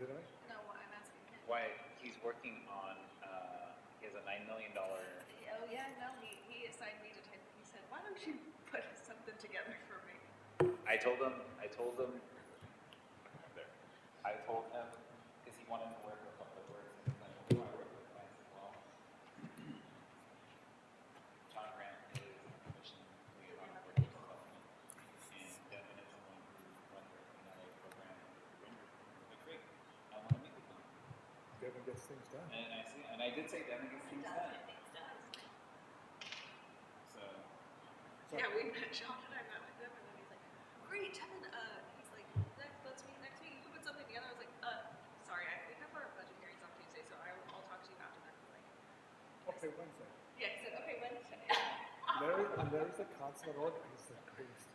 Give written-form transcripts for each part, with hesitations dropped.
Did I? No, I'm asking him. Why he's working on, he has a $9 million. Oh yeah, no, he assigned me to type. He said, "Why don't you put something together for me?" I told him, there. I told him, because he wanted to work with Public Works, and he's like, well, I work with plants as well. John Grant is commission liaison for workforce development, and Devin is someone who runs our NLA program for Rangers. Like, great, I want to meet with him. Devin gets things done. And I did say Devin gets things done. So. Yeah, we met. Sean and I met with him, and then he's like, "Great, Devin. He's like, let's meet next week. You can put something together." I was like, sorry, we have our budget hearings on Tuesday, so I'll talk to you after that. He's like, okay, Wednesday. Yeah, he said, okay, Wednesday. Larry's the consummate organizer. He's the greatest.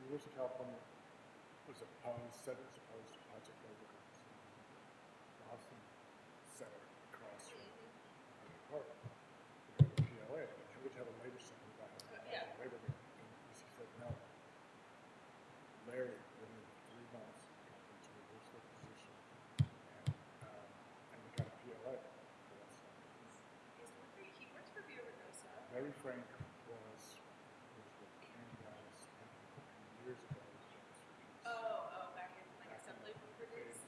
University of California was opposed to Project Labor. Boston Center across from the park. We had a PLA, which had a labor center about labor movement. And he said, no. Larry, within 3 months, to reverse their position, and we got a PLA. He works for Via Regosa. Larry Frank was with Ken Dallas years ago. Back in like assembly for days.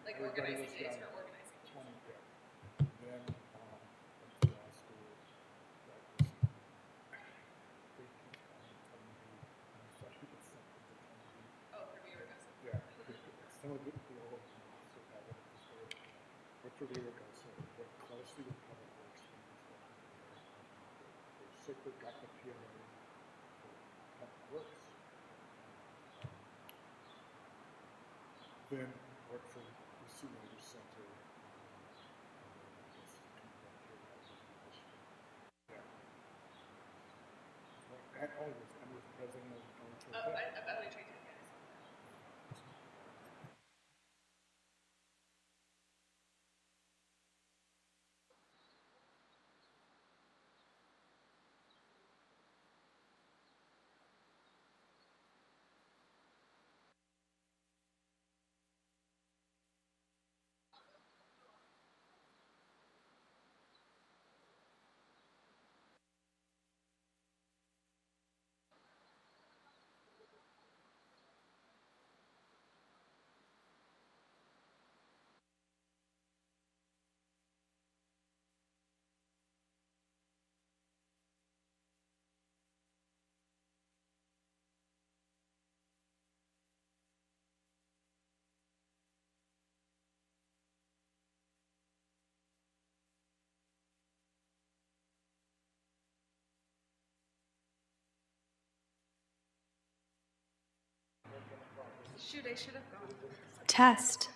Like organizing days for organizing. 20, yeah. Then went to law school. That was 18 telling me I started with something to tell me. Oh, for Via Regosa. Yeah. Some of the old also have it this way. Worked for Via Regosa, worked closely with Public Works. They got the PLA for Public Works. Then worked for the Sioux Labor Center. And was president of LA Trade Tech, yes. Shoot, I should have gone. Test.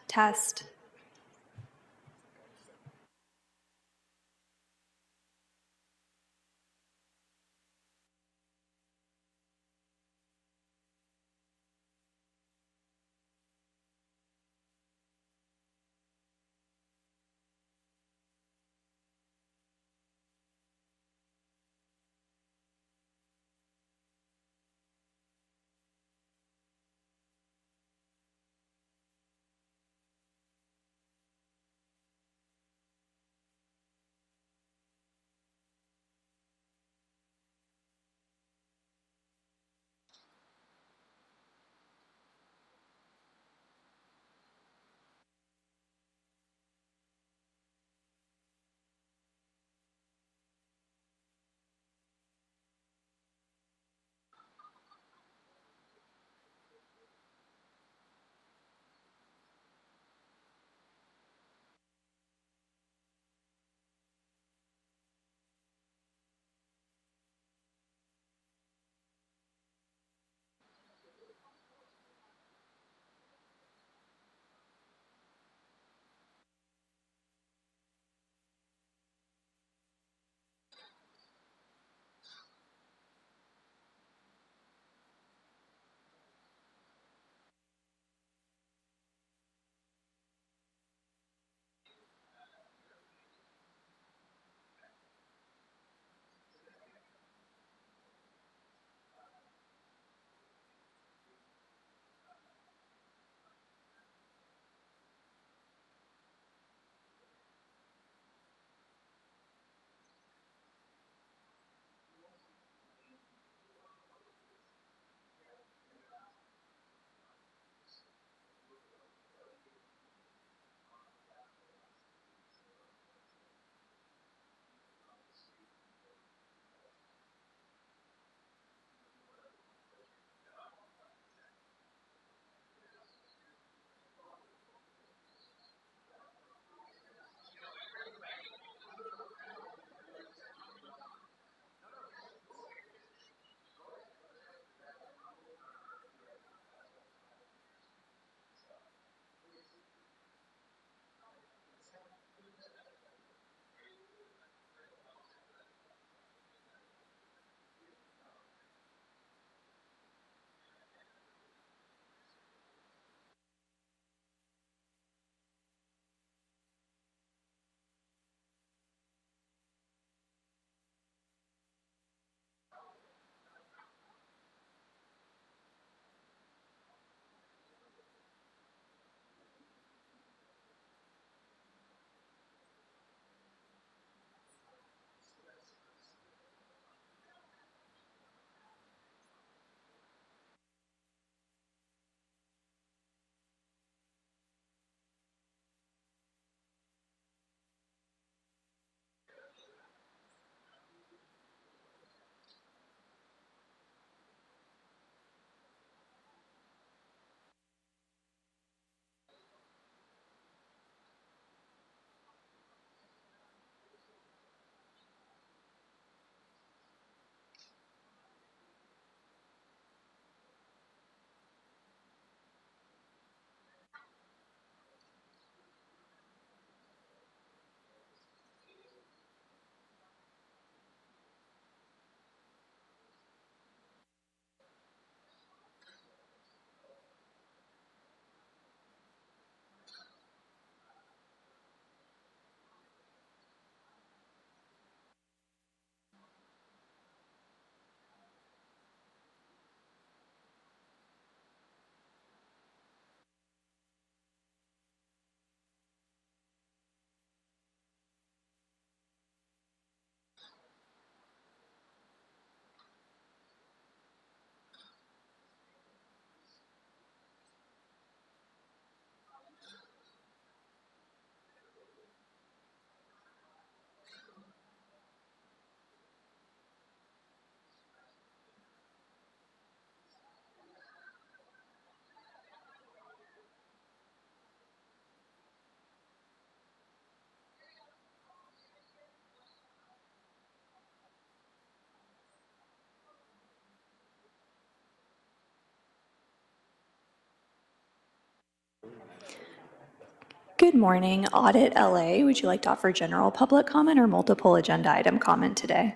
Good morning, Audit LA. Would you like to offer general public comment or multiple agenda item comment today?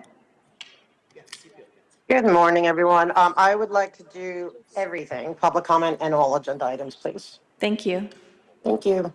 Good morning, everyone. I would like to do everything, public comment and all agenda items, please. Thank you. Thank you.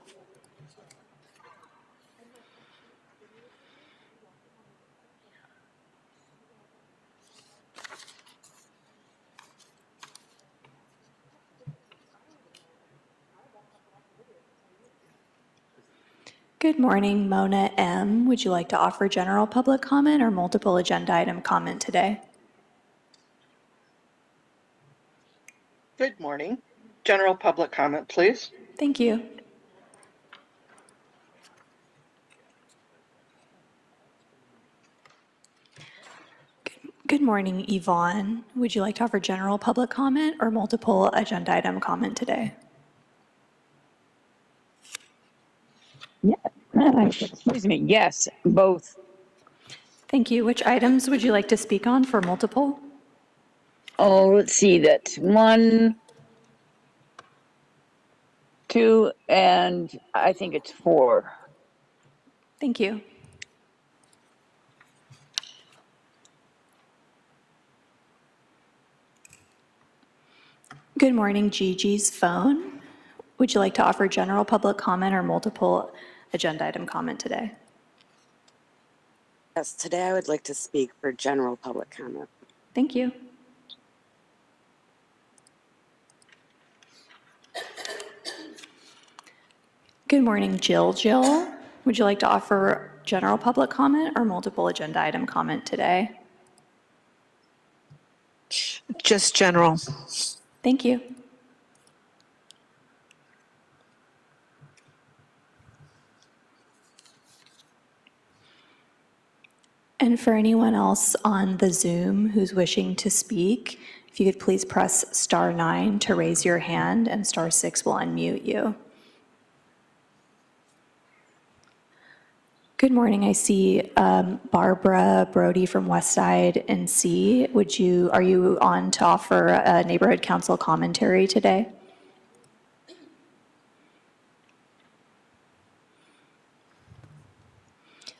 Good morning, Mona M. Would you like to offer general public comment or multiple agenda item comment today? Good morning. General public comment, please. Thank you. Good morning, Yvonne. Would you like to offer general public comment or multiple agenda item comment today? Excuse me. Yes, both. Thank you. Which items would you like to speak on for multiple? Oh, let's see. That's 1, 2, and I think it's 4. Thank you. Good morning, Gigi's phone. Would you like to offer general public comment or multiple agenda item comment today? Yes, today I would like to speak for general public comment. Thank you. Good morning, Jill. Jill, would you like to offer general public comment or multiple agenda item comment today? Just general. Thank you. And for anyone else on the Zoom who's wishing to speak, if you could please press *9 to raise your hand and *6 will unmute you. Good morning. I see Barbara Brody from Westside NC. Are you on to offer a neighborhood council commentary today?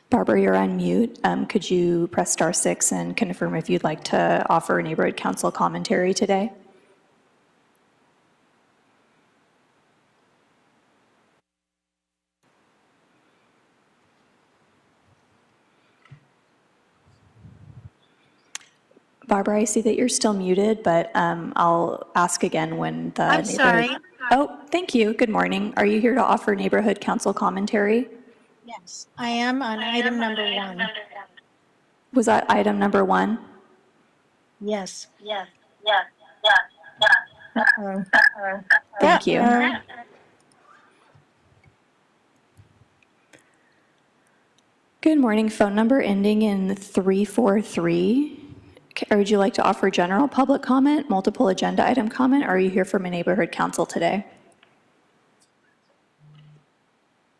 Barbara, you're on mute. Could you press *6 and confirm if you'd like to offer a neighborhood council commentary today? Barbara, I see that you're still muted, but I'll ask again when the I'm sorry. Oh, thank you. Good morning. Are you here to offer neighborhood council commentary? Yes, I am on item number 1. Was that item number 1? Yes. Thank you. Good morning. Phone number ending in 343. Or would you like to offer general public comment, multiple agenda item comment, or are you here from a neighborhood council today?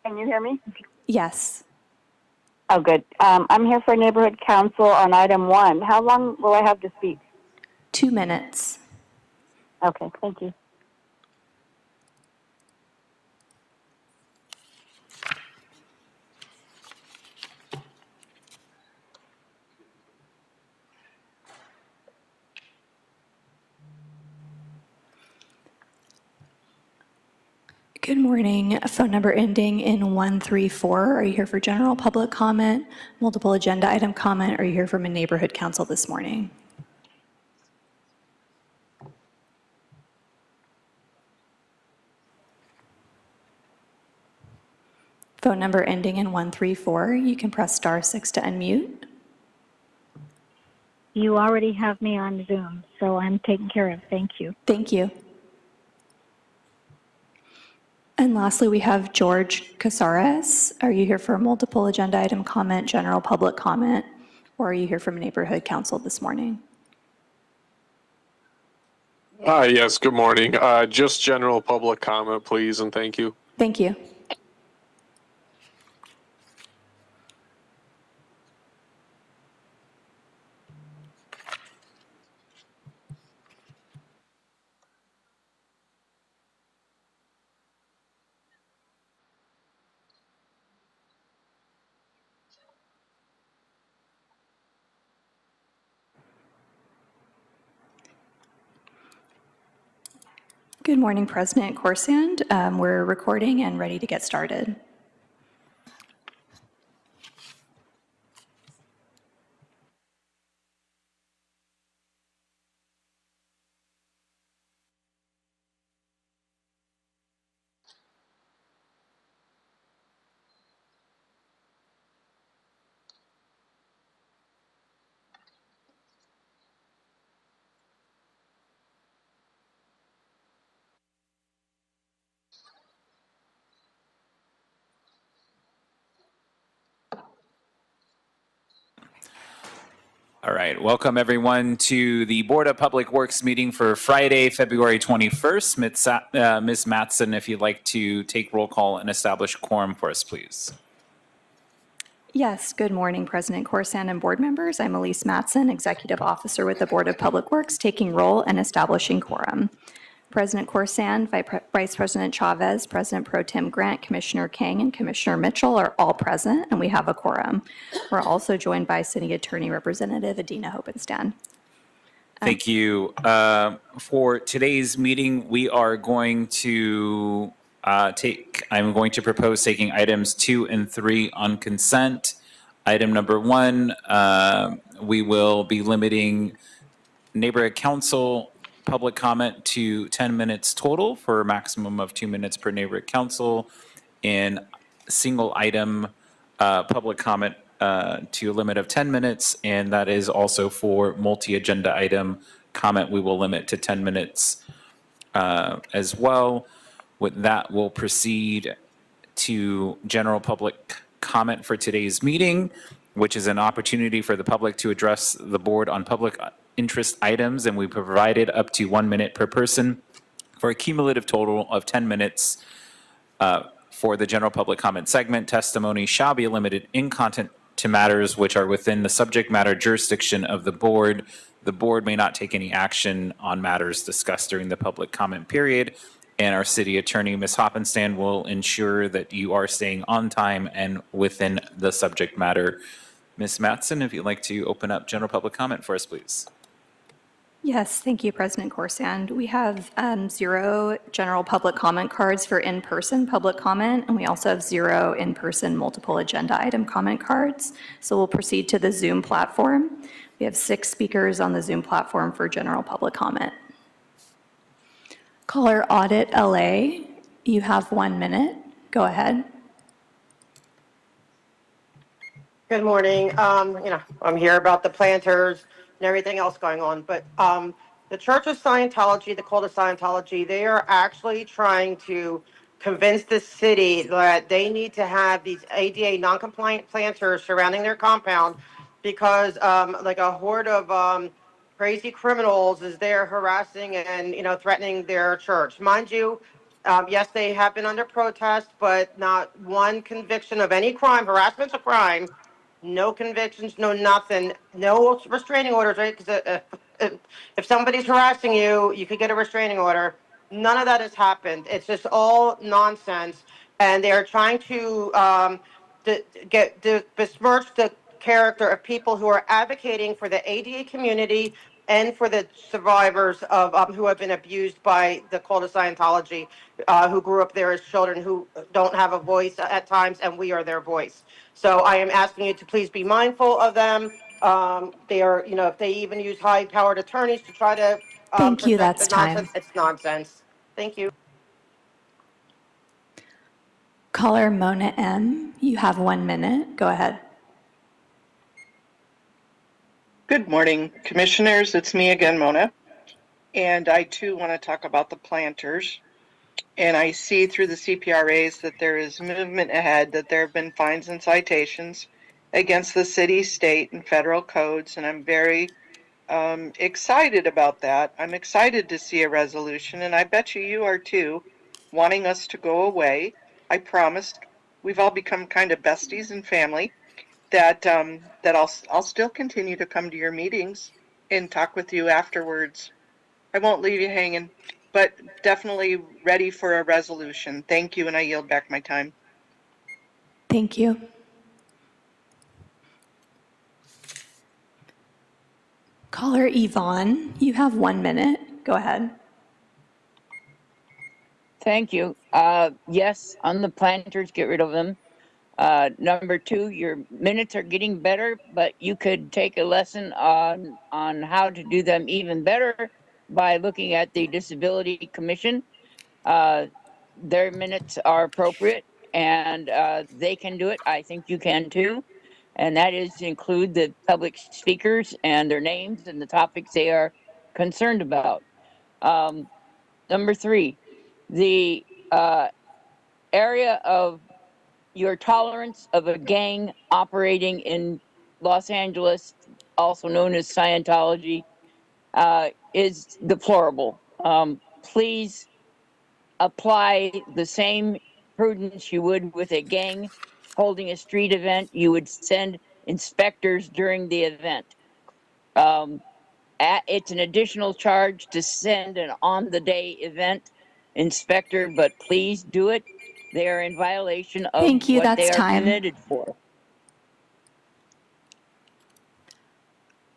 Can you hear me? Yes. Oh, good. I'm here for neighborhood council on item 1. How long will I have to speak? 2 minutes. Okay, thank you. Good morning. Phone number ending in 134. Are you here for general public comment, multiple agenda item comment, or are you here from a neighborhood council this morning? Phone number ending in 134. You can press *6 to unmute. You already have me on Zoom, so I'm taken care of. Thank you. Thank you. And lastly, we have George Casares. Are you here for a multiple agenda item comment, general public comment, or are you here from a neighborhood council this morning? Yes, good morning. Just general public comment, please, and thank you. Thank you. Good morning, President Corsand. We're recording and ready to get started. All right, welcome everyone to the Board of Public Works meeting for Friday, February 21st. Ms. Matson, if you'd like to take roll call and establish quorum for us, please. Yes, good morning, President Corsand and board members. I'm Elise Matson, Executive Officer with the Board of Public Works, taking roll and establishing quorum. President Corsand, Vice President Chavez, President Pro Tem Grant, Commissioner King, and Commissioner Mitchell are all present, and we have a quorum. We're also joined by City Attorney Representative Adina Hopenstan. Thank you. For today's meeting, we are going to I'm going to propose taking items 2 and 3 on consent. Item number 1, we will be limiting neighborhood council public comment to 10 minutes total for a maximum of 2 minutes per neighborhood council, and single item public comment to a limit of 10 minutes, and that is also for multi-agenda item comment we will limit to 10 minutes as well. With that, we'll proceed to general public comment for today's meeting, which is an opportunity for the public to address the board on public interest items, and we provided up to 1 minute per person for a cumulative total of 10 minutes. For the general public comment segment, testimony shall be limited in content to matters which are within the subject matter jurisdiction of the board. The board may not take any action on matters discussed during the public comment period, and our city attorney, Ms. Hopenstan, will ensure that you are staying on time and within the subject matter. Ms. Matson, if you'd like to open up general public comment for us, please. Yes, thank you, President Corsand. We have 0 general public comment cards for in-person public comment, and we also have 0 in-person multiple agenda item comment cards. So we'll proceed to the Zoom platform. We have 6 speakers on the Zoom platform for general public comment. Caller Audit LA, you have 1 minute. Go ahead. Good morning. I'm here about the planters and everything else going on, but the Church of Scientology, the Cult of Scientology, they are actually trying to convince the city that they need to have these ADA non-compliant planters surrounding their compound because like a horde of crazy criminals is there harassing and threatening their church. Mind you, yes, they have been under protest, but not one conviction of any crime. Harassment's a crime. No convictions, no nothing, no restraining orders, right? Because if somebody's harassing you, you could get a restraining order. None of that has happened. It's just all nonsense, and they are trying to besmirch the character of people who are advocating for the ADA community and for the survivors of who have been abused by the Cult of Scientology, who grew up there as children, who don't have a voice at times, and we are their voice. So I am asking you to please be mindful of them. They are, if they even use high-powered attorneys to try to Thank you, protect that's the nonsense, time. it's nonsense. Thank you. Caller Mona M, you have 1 minute. Go ahead. Good morning, commissioners. It's me again, Mona. And I too want to talk about the planters. And I see through the CPRAs that there is movement ahead, that there have been fines and citations against the city, state, and federal codes. And I'm very excited about that. I'm excited to see a resolution, and I bet you are too, wanting us to go away. I promised. We've all become kind of besties and family. That I'll still continue to come to your meetings and talk with you afterwards. I won't leave you hanging, but definitely ready for a resolution. Thank you, and I yield back my time. Thank you. Caller Yvonne, you have 1 minute. Go ahead. Thank you. Yes, on the planters, get rid of them. Number two, your minutes are getting better, but you could take a lesson on how to do them even better by looking at the Disability Commission. Their minutes are appropriate and they can do it. I think you can too. And that is to include the public speakers and their names and the topics they are concerned about. Number three, the area of your tolerance of a gang operating in Los Angeles, also known as Scientology, is deplorable. Please apply the same prudence you would with a gang holding a street event. You would send inspectors during the event. It's an additional charge to send an on-the-day event inspector, but please do it. They are in violation of Thank you. what That's they are time. permitted for.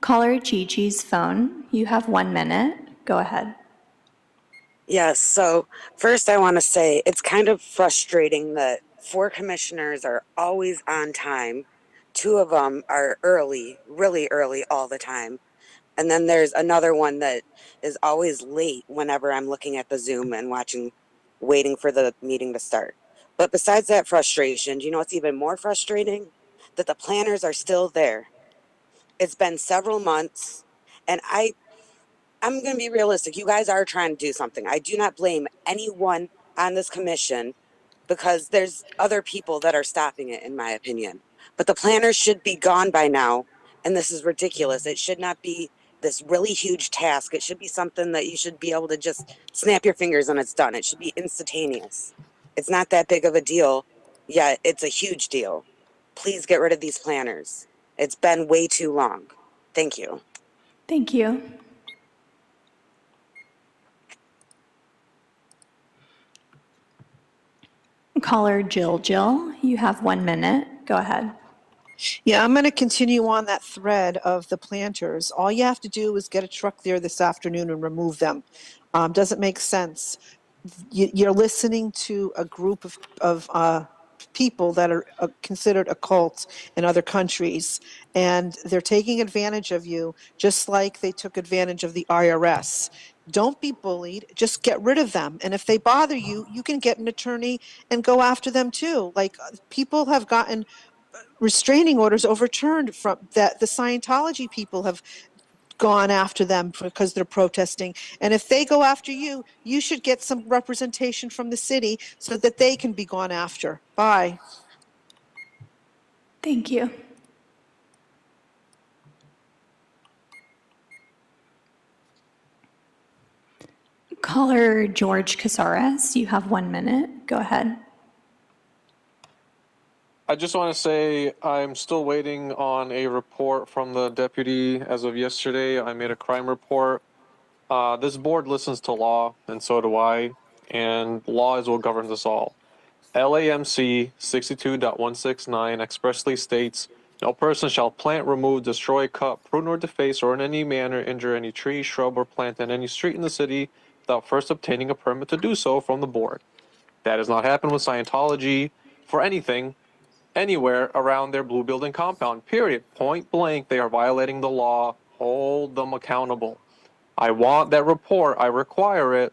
Caller Gigi's phone. You have 1 minute. Go ahead. Yes, so first I want to say it's kind of frustrating that 4 commissioners are always on time. 2 of them are early, really early all the time. And then there's another one that is always late whenever I'm looking at the Zoom and waiting for the meeting to start. But besides that frustration, do you know what's even more frustrating? That the planners are still there. It's been several months, and I'm going to be realistic. You guys are trying to do something. I do not blame anyone on this commission because there's other people that are stopping it, in my opinion. But the planners should be gone by now, and this is ridiculous. It should not be this really huge task. It should be something that you should be able to just snap your fingers and it's done. It should be instantaneous. It's not that big of a deal, yet it's a huge deal. Please get rid of these planners. It's been way too long. Thank you. Thank you. Caller Jill, you have 1 minute. Go ahead. Yeah, I'm going to continue on that thread of the planters. All you have to do is get a truck there this afternoon and remove them. Doesn't make sense. You're listening to a group of people that are considered a cult in other countries, and they're taking advantage of you just like they took advantage of the IRS. Don't be bullied, just get rid of them. And if they bother you, you can get an attorney and go after them too. Like people have gotten restraining orders overturned from that. The Scientology people have gone after them because they're protesting. And if they go after you, you should get some representation from the city so that they can be gone after. Bye. Thank you. Caller George Casares, you have 1 minute. Go ahead. I just want to say I'm still waiting on a report from the deputy. As of yesterday, I made a crime report. This board listens to law, and so do I, and law is what governs us all. LAMC 62.169 expressly states, no person shall plant, remove, destroy, cut, prune, or deface, or in any manner injure any tree, shrub, or plant in any street in the city without first obtaining a permit to do so from the board. That has not happened with Scientology for anything, anywhere around their blue building compound, period. Point blank, they are violating the law. Hold them accountable. I want that report. I require it.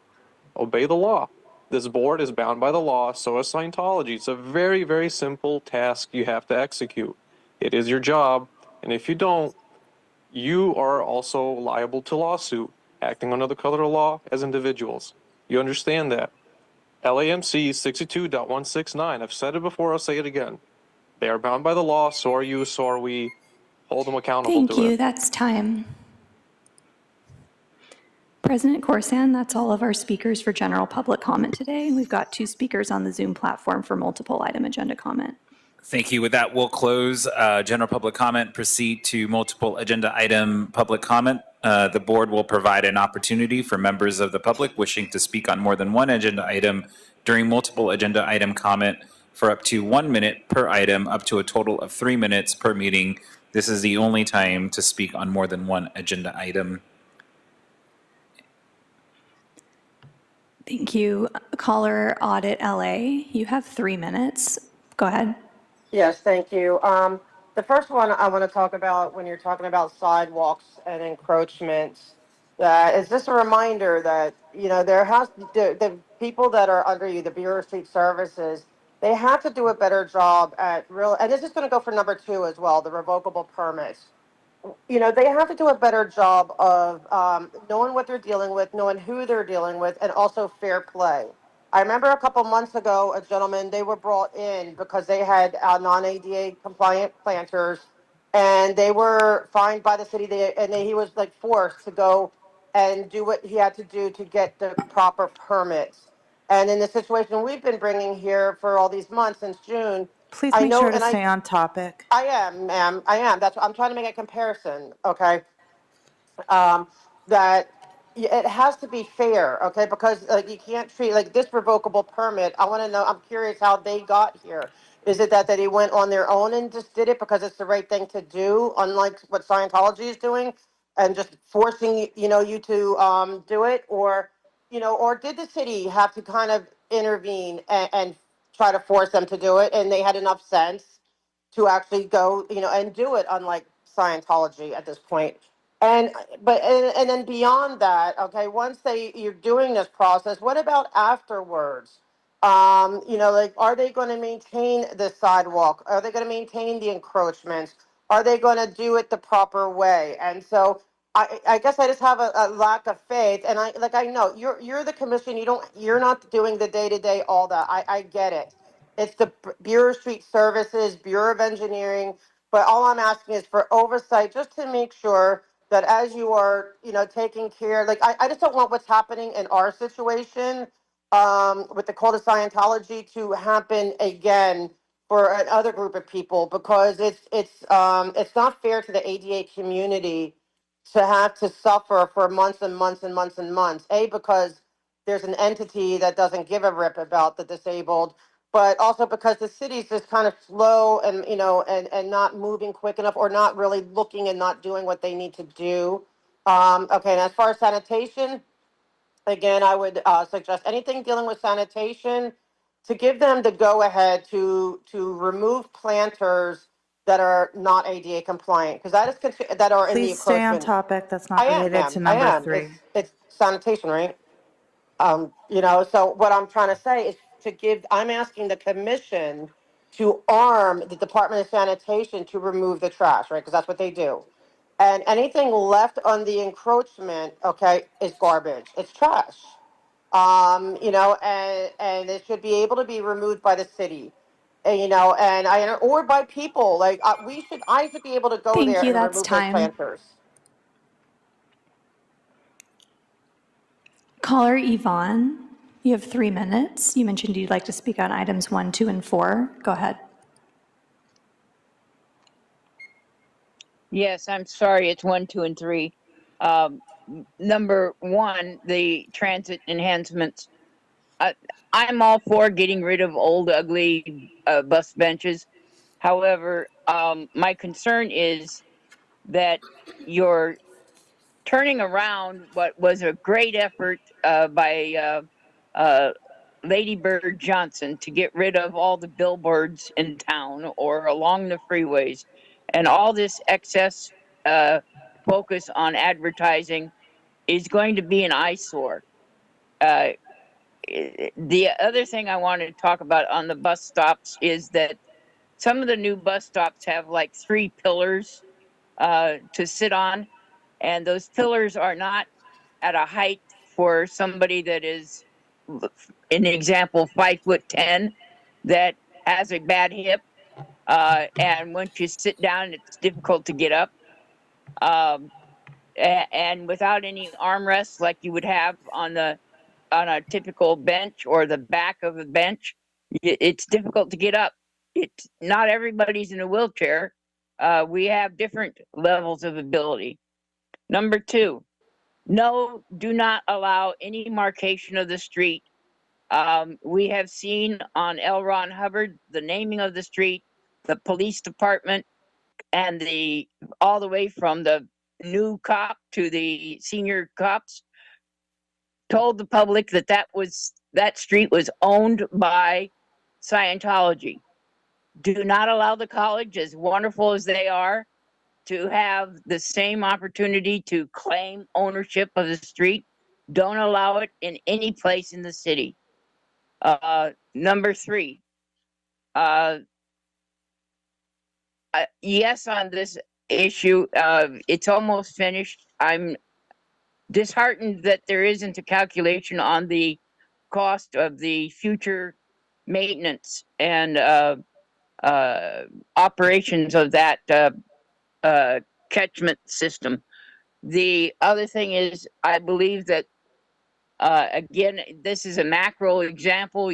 Obey the law. This board is bound by the law, so is Scientology. It's a very, very simple task you have to execute. It is your job, and if you don't, you are also liable to lawsuit, acting under the color of law as individuals. You understand that? LAMC 62.169. I've said it before, I'll say it again. They are bound by the law, so are you, so are we. Hold them accountable Thank to you. it. That's time. President Corsan, that's all of our speakers for general public comment today. We've got 2 speakers on the Zoom platform for multiple item agenda comment. Thank you. With that, we'll close general public comment, proceed to multiple agenda item public comment. The board will provide an opportunity for members of the public wishing to speak on more than one agenda item during multiple agenda item comment for up to 1 minute per item, up to a total of 3 minutes per meeting. This is the only time to speak on more than one agenda item. Thank you. Caller Audit LA, you have 3 minutes. Go ahead. Yes, thank you. The first one I want to talk about when you're talking about sidewalks and encroachments, that is just a reminder that, there the people that are under you, the Bureau of Street Services, they have to do a better job at and this is going to go for number two as well, the revocable permits. They have to do a better job of knowing what they're dealing with, knowing who they're dealing with, and also fair play. I remember a couple months ago, a gentleman, they were brought in because they had non-ADA compliant planters, and they were fined by the city, he was like forced to go and do what he had to do to get the proper permits. And in the situation we've been bringing here for all these months since June, Please I make know, sure to and stay on topic. I am, ma'am. I am. That's I'm trying to make a comparison. Okay, um, that it has to be fair. Okay, because like you can't treat like this revocable permit. I want to know. I'm curious how they got here. Is it that they went on their own and just did it because it's the right thing to do, unlike what Scientology is doing, and just forcing you to do it, or did the city have to kind of intervene and try to force them to do it, and they had enough sense to actually go, and do it, unlike Scientology at this point. And and then beyond that, okay, once you're doing this process, what about afterwards? Like, are they going to maintain the sidewalk? Are they going to maintain the encroachments? Are they going to do it the proper way? And so I guess I just have a lack of faith. And I know you're the commission. You're not doing the day to day, all that. I get it. It's the Bureau of Street Services, Bureau of Engineering. But all I'm asking is for oversight, just to make sure that as you are, taking care, like I just don't want what's happening in our situation with the cult of Scientology to happen again for another group of people, because it's not fair to the ADA community to have to suffer for months and months and months and months. Because there's an entity that doesn't give a rip about the disabled, but also because the city's just kind of slow and and not moving quick enough, or not really looking and not doing what they need to do. Okay, and as far as sanitation, again, I would suggest anything dealing with sanitation to give them the go ahead to remove planters that are not ADA compliant, because that is that are in the Please stay on encroachment. topic. That's I not am, related ma'am. to I number am. 3. It's sanitation, right? So what I'm trying to say is I'm asking the commission to arm the Department of Sanitation to remove the trash, right? Because that's what they do. And anything left on the encroachment, okay, is garbage. It's trash. And it should be able to be removed by the city. Or by people. Like I should be able to go Thank there you. and That's remove those time. planters. Caller Yvonne, you have 3 minutes. You mentioned you'd like to speak on items 1, 2, and 4. Go ahead. Yes, I'm sorry. It's 1, 2, and 3. Number 1, the transit enhancements. I'm all for getting rid of old, ugly bus benches. However, my concern is that you're turning around what was a great effort by Lady Bird Johnson to get rid of all the billboards in town or along the freeways, and all this excess focus on advertising is going to be an eyesore. Uh, the other thing I wanted to talk about on the bus stops is that some of the new bus stops have like 3 pillars to sit on, and those pillars are not at a height for somebody that is, in example, 5'10", that has a bad hip, and once you sit down, it's difficult to get up. And without any armrests like you would have on a typical bench or the back of a bench, it's difficult to get up. It's not everybody's in a wheelchair. We have different levels of ability. Number 2, no, do not allow any marcation of the street. We have seen on L. Ron Hubbard the naming of the street, the police department, and all the way from the new cop to the senior cops told the public that that street was owned by Scientology. Do not allow the college, as wonderful as they are, to have the same opportunity to claim ownership of the street. Don't allow it in any place in the city. Number 3, yes, on this issue, it's almost finished. I'm disheartened that there isn't a calculation on the cost of the future maintenance and operations of that catchment system. The other thing is, I believe that, again, this is a macro example.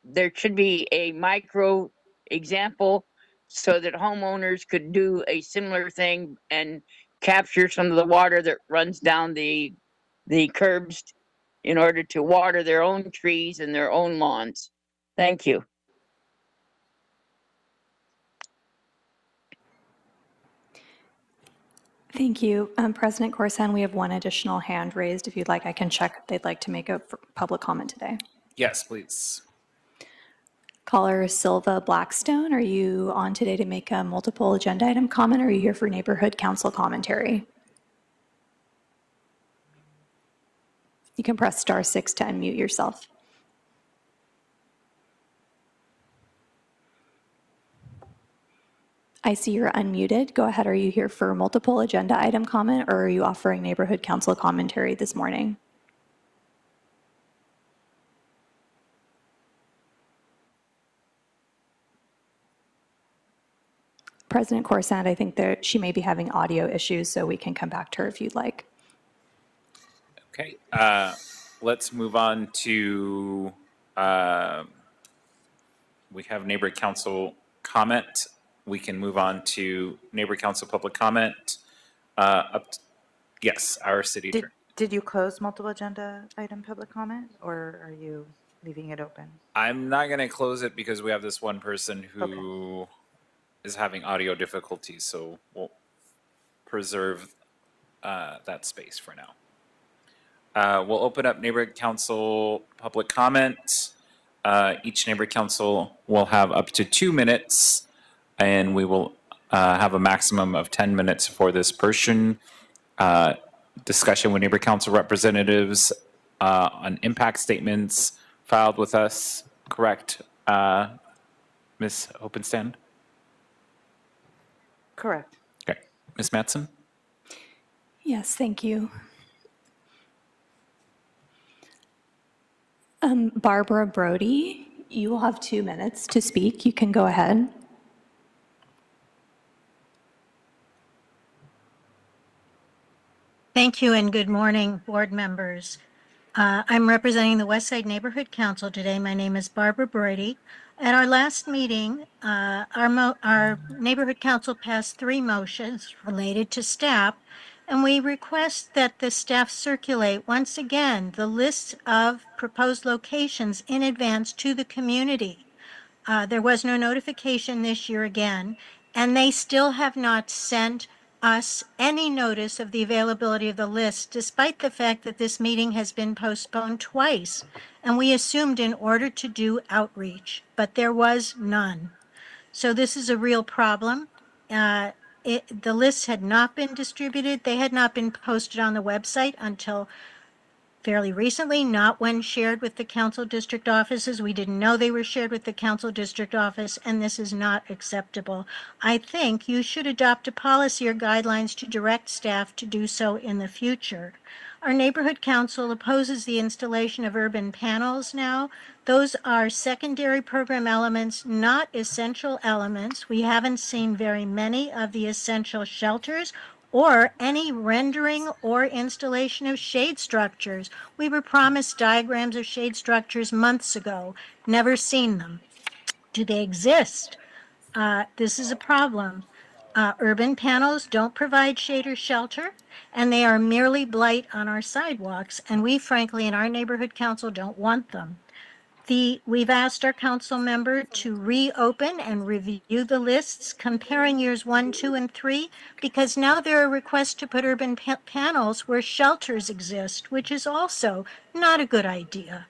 There should be a micro example so that homeowners could do a similar thing and capture some of the water that runs down the curbs in order to water their own trees and their own lawns. Thank you. Thank you. President Corson, we have one additional hand raised. If you'd like, I can check if they'd like to make a public comment today. Yes, please. Caller Silva Blackstone, are you on today to make a multiple agenda item comment, or are you here for neighborhood council commentary? You can press *6 to unmute yourself. I see you're unmuted. Go ahead. Are you here for multiple agenda item comment, or are you offering neighborhood council commentary this morning? President Corsand, I think that she may be having audio issues, so we can come back to her if you'd like. Okay, let's move on to, we have neighborhood council comment. We can move on to neighborhood council public comment. Yes, our city attorney. Did you close multiple agenda item public comment, or are you leaving it open? I'm not going to close it because we have this one person who is having audio difficulties, so we'll preserve that space for now. We'll open up neighborhood council public comment. Each neighborhood council will have up to 2 minutes, and we will have a maximum of 10 minutes for this person. Discussion with neighborhood council representatives on impact statements filed with us, correct, Ms. Hopenstand? Correct. Okay. Ms. Mattson? Yes, thank you. Barbara Brody, you will have 2 minutes to speak. You can go ahead. Thank you and good morning, board members. I'm representing the Westside Neighborhood Council today. My name is Barbara Brody. At our last meeting, our neighborhood council passed 3 motions related to staff, and we request that the staff circulate once again the list of proposed locations in advance to the community. There was no notification this year again, and they still have not sent us any notice of the availability of the list, despite the fact that this meeting has been postponed twice, and we assumed in order to do outreach, but there was none. So this is a real problem. The lists had not been distributed. They had not been posted on the website until fairly recently, not when shared with the council district offices. We didn't know they were shared with the council district office, and this is not acceptable. I think you should adopt a policy or guidelines to direct staff to do so in the future. Our neighborhood council opposes the installation of urban panels now. Those are secondary program elements, not essential elements. We haven't seen very many of the essential shelters or any rendering or installation of shade structures. We were promised diagrams of shade structures months ago, never seen them. Do they exist? This is a problem. Urban panels don't provide shade or shelter, and they are merely blight on our sidewalks, and we frankly in our neighborhood council don't want them. We've asked our council member to reopen and review the lists comparing years 1, 2, and 3, because now there are requests to put urban panels where shelters exist, which is also not a good idea.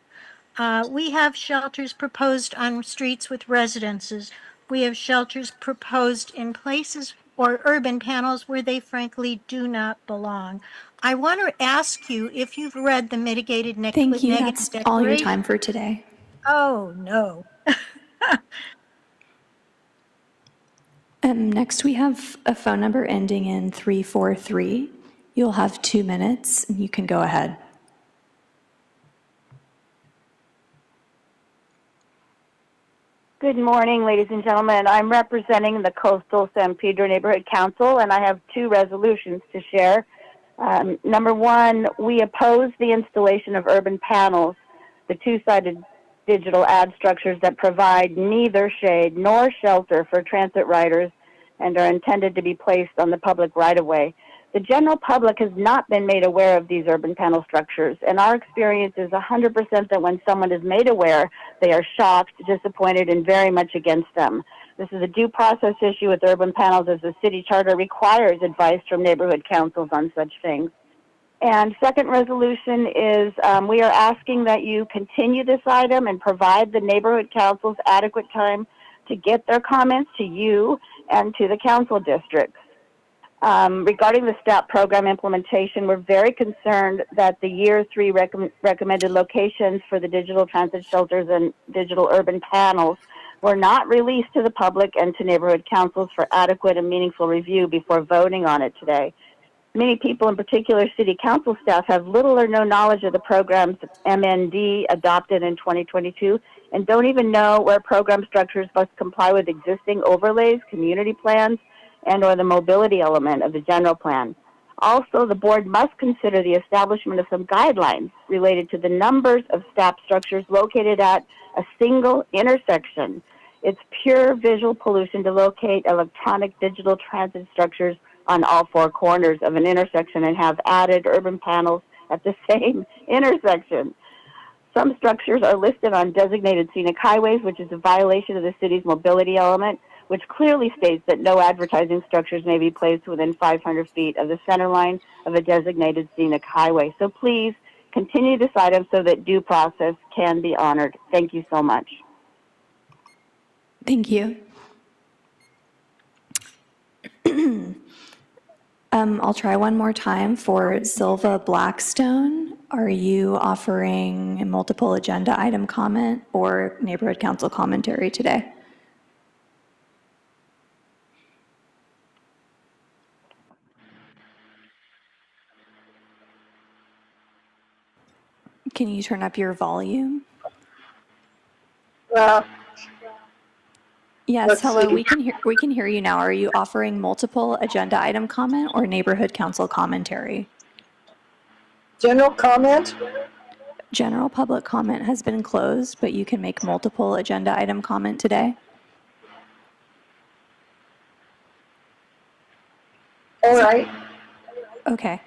We have shelters proposed on streets with residences. We have shelters proposed in places or urban panels where they frankly do not belong. I want to ask you if you've read the mitigated Thank you. negative That's all your declaration. time for today. Oh, no. Next, we have a phone number ending in 343. You'll have 2 minutes, and you can go ahead. Good morning, ladies and gentlemen. I'm representing the Coastal San Pedro Neighborhood Council, and I have 2 resolutions to share. Number 1, we oppose the installation of urban panels, the 2-sided digital ad structures that provide neither shade nor shelter for transit riders and are intended to be placed on the public right-of-way. The general public has not been made aware of these urban panel structures, and our experience is 100% that when someone is made aware, they are shocked, disappointed, and very much against them. This is a due process issue with urban panels, as the city charter requires advice from neighborhood councils on such things. And second resolution is we are asking that you continue this item and provide the neighborhood councils adequate time to get their comments to you and to the council districts. Regarding the STAP program implementation, we're very concerned that the year 3 recommended locations for the digital transit shelters and digital urban panels were not released to the public and to neighborhood councils for adequate and meaningful review before voting on it today. Many people, in particular city council staff, have little or no knowledge of the programs MND adopted in 2022 and don't even know where program structures must comply with existing overlays, community plans, and or the mobility element of the general plan. Also, the board must consider the establishment of some guidelines related to the numbers of STAP structures located at a single intersection. It's pure visual pollution to locate electronic digital transit structures on all 4 corners of an intersection and have added urban panels at the same intersection. Some structures are listed on designated scenic highways, which is a violation of the city's mobility element, which clearly states that no advertising structures may be placed within 500 feet of the center line of a designated scenic highway. So please continue this item so that due process can be honored. Thank you so much. Thank you. I'll try one more time for Silva Blackstone. Are you offering a multiple agenda item comment or neighborhood council commentary today? Can you turn up your volume? Yes, hello, we can hear you now. Are you offering multiple agenda item comment or neighborhood council commentary? General comment? General public comment has been closed, but you can make multiple agenda item comment today. All right. Okay.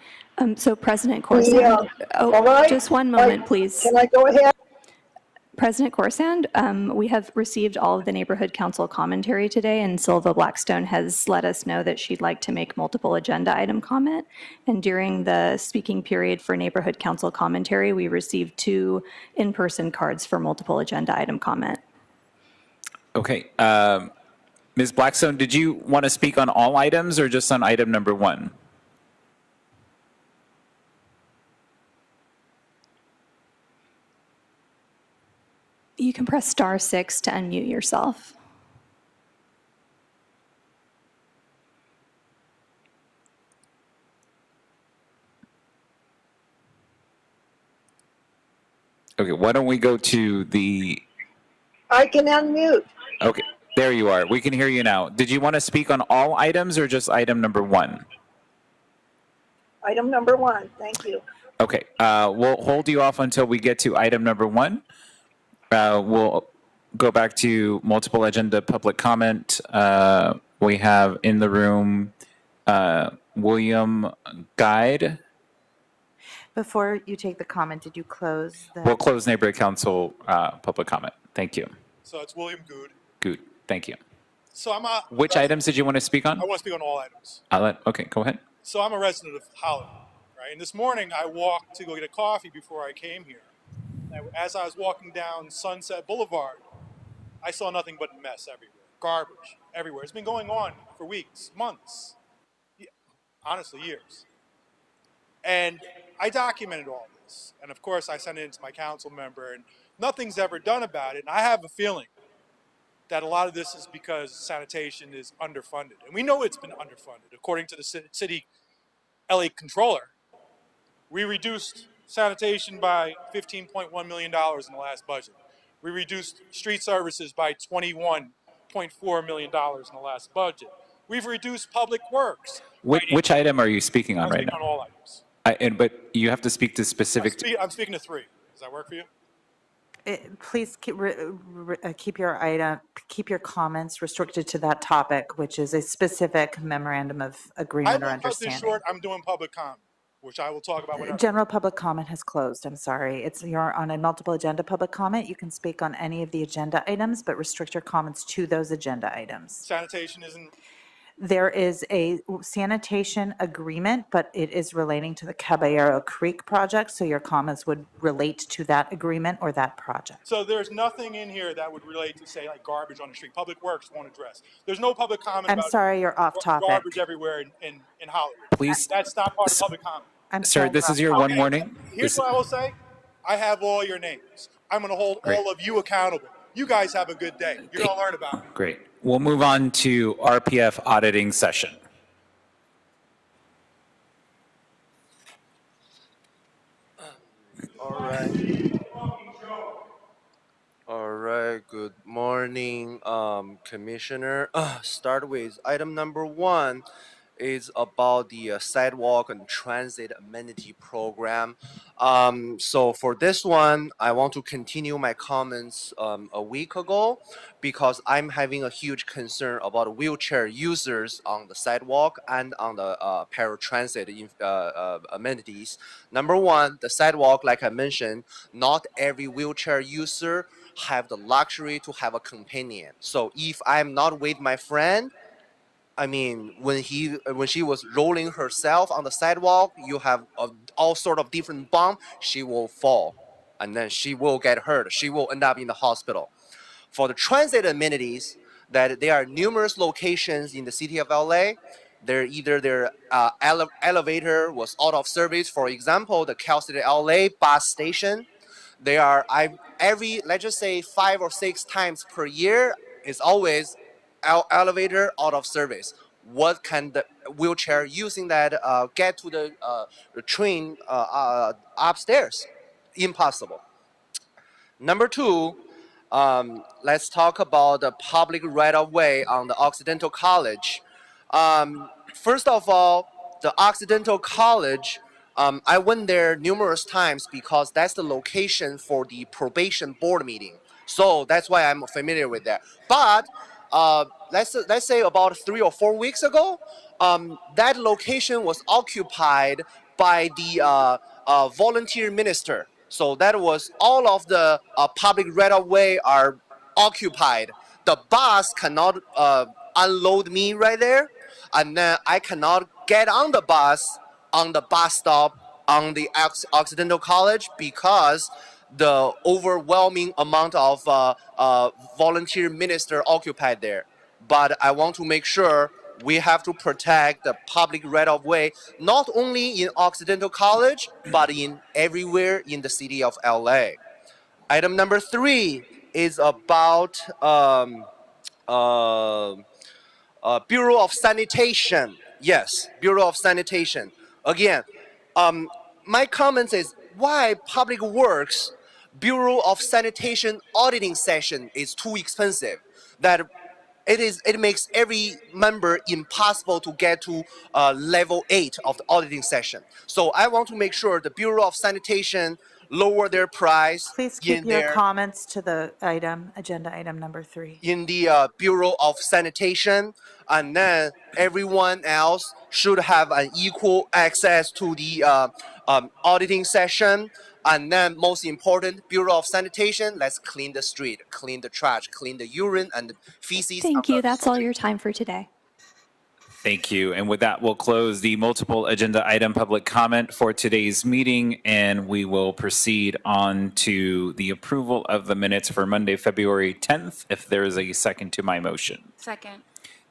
So President Corsand, all right. Just one moment, please. Can I go ahead? President Corsand, we have received all of the neighborhood council commentary today, and Silva Blackstone has let us know that she'd like to make multiple agenda item comment. And during the speaking period for neighborhood council commentary, we received 2 in-person cards for multiple agenda item comment. Okay. Ms. Blackstone, did you want to speak on all items or just on item number 1? You can press *6 to unmute yourself. Okay, why don't we go to the... I can unmute. Okay, there you are. We can hear you now. Did you want to speak on all items or just item number 1? Item number 1, thank you. Okay, we'll hold you off until we get to item number 1. We'll go back to multiple agenda public comment. We have in the room William Guide. Before you take the comment, did you close the? We'll close neighborhood council public comment. Thank you. So it's William Good. Good. Thank you. So I'm a. Which items did you want to speak on? I want to speak on all items. Okay, go ahead. So I'm a resident of Hollywood, right? And this morning I walked to go get a coffee before I came here. And as I was walking down Sunset Boulevard, I saw nothing but mess everywhere, garbage everywhere. It's been going on for weeks, months, honestly, years. And I documented all this. And of course, I sent it to my council member, and nothing's ever done about it. And I have a feeling that a lot of this is because sanitation is underfunded. And we know it's been underfunded. According to the city LA controller, we reduced sanitation by $15.1 million in the last budget. We reduced street services by $21.4 million in the last budget. We've reduced public works. Which item are you speaking on right now? On all items. But you have to speak to specific. I'm speaking to three. Does that work for you? Please keep your comments restricted to that topic, which is a specific memorandum of agreement or I won't cut this understanding. short. I'm doing public comment, which I will talk about whenever. General public comment has closed. I'm sorry. You're on a multiple agenda public comment. You can speak on any of the agenda items, but restrict your comments to those agenda items. Sanitation isn't. There is a sanitation agreement, but it is relating to the Caballero Creek project, so your comments would relate to that agreement or that project. So there's nothing in here that would relate to, say, like garbage on the street. Public Works won't address. There's no public comment I'm about sorry, you're off topic. garbage everywhere in Hollywood. Please. That's not part of public comment. Sir, this is your one warning. Here's what I will say. I have all your names. I'm going to hold all of you accountable. You guys have a good day. You're going to learn about it. Great. We'll move on to RPF auditing session. All right. Good morning, Commissioner. Start with item number 1 is about the sidewalk and transit amenity program. So for this one, I want to continue my comments a week ago because I'm having a huge concern about wheelchair users on the sidewalk and on the paratransit amenities. Number 1, the sidewalk, like I mentioned, not every wheelchair user have the luxury to have a companion. So if I'm not with my friend, I mean, when she was rolling herself on the sidewalk, you have all sort of different bump. She will fall, and then she will get hurt. She will end up in the hospital. For the transit amenities, that there are numerous locations in the city of LA. Their elevator was out of service. For example, the Cal City LA bus station. Let's just say 5 or 6 times per year is always elevator out of service. What can the wheelchair using that get to the train upstairs? Impossible. Number 2, let's talk about the public right-of-way on the Occidental College. First of all, the Occidental College, I went there numerous times because that's the location for the probation board meeting. So that's why I'm familiar with that. But let's say about 3 or 4 weeks ago, that location was occupied by the volunteer minister. So that was all of the public right-of-way are occupied. The bus cannot unload me right there, and then I cannot get on the bus stop on the Occidental College because the overwhelming amount of volunteer minister occupied there. But I want to make sure we have to protect the public right-of-way, not only in Occidental College, but in everywhere in the city of LA. Item number 3 is about Bureau of Sanitation. Yes, Bureau of Sanitation. Again, my comments is why Public Works Bureau of Sanitation auditing session is too expensive. That it makes every member impossible to get to level 8 of the auditing session. So I want to make sure the Bureau of Sanitation lower their price Please keep in your their comments to the item, agenda item number 3. in the Bureau of Sanitation, and then everyone else should have an equal access to the auditing session. And then, most important, Bureau of Sanitation, let's clean the street, clean the trash, clean the urine and the feces. Thank you. That's all your time for today. Thank you. And with that, we'll close the multiple agenda item public comment for today's meeting, and we will proceed on to the approval of the minutes for Monday, February 10th, if there is a second to my motion. Second.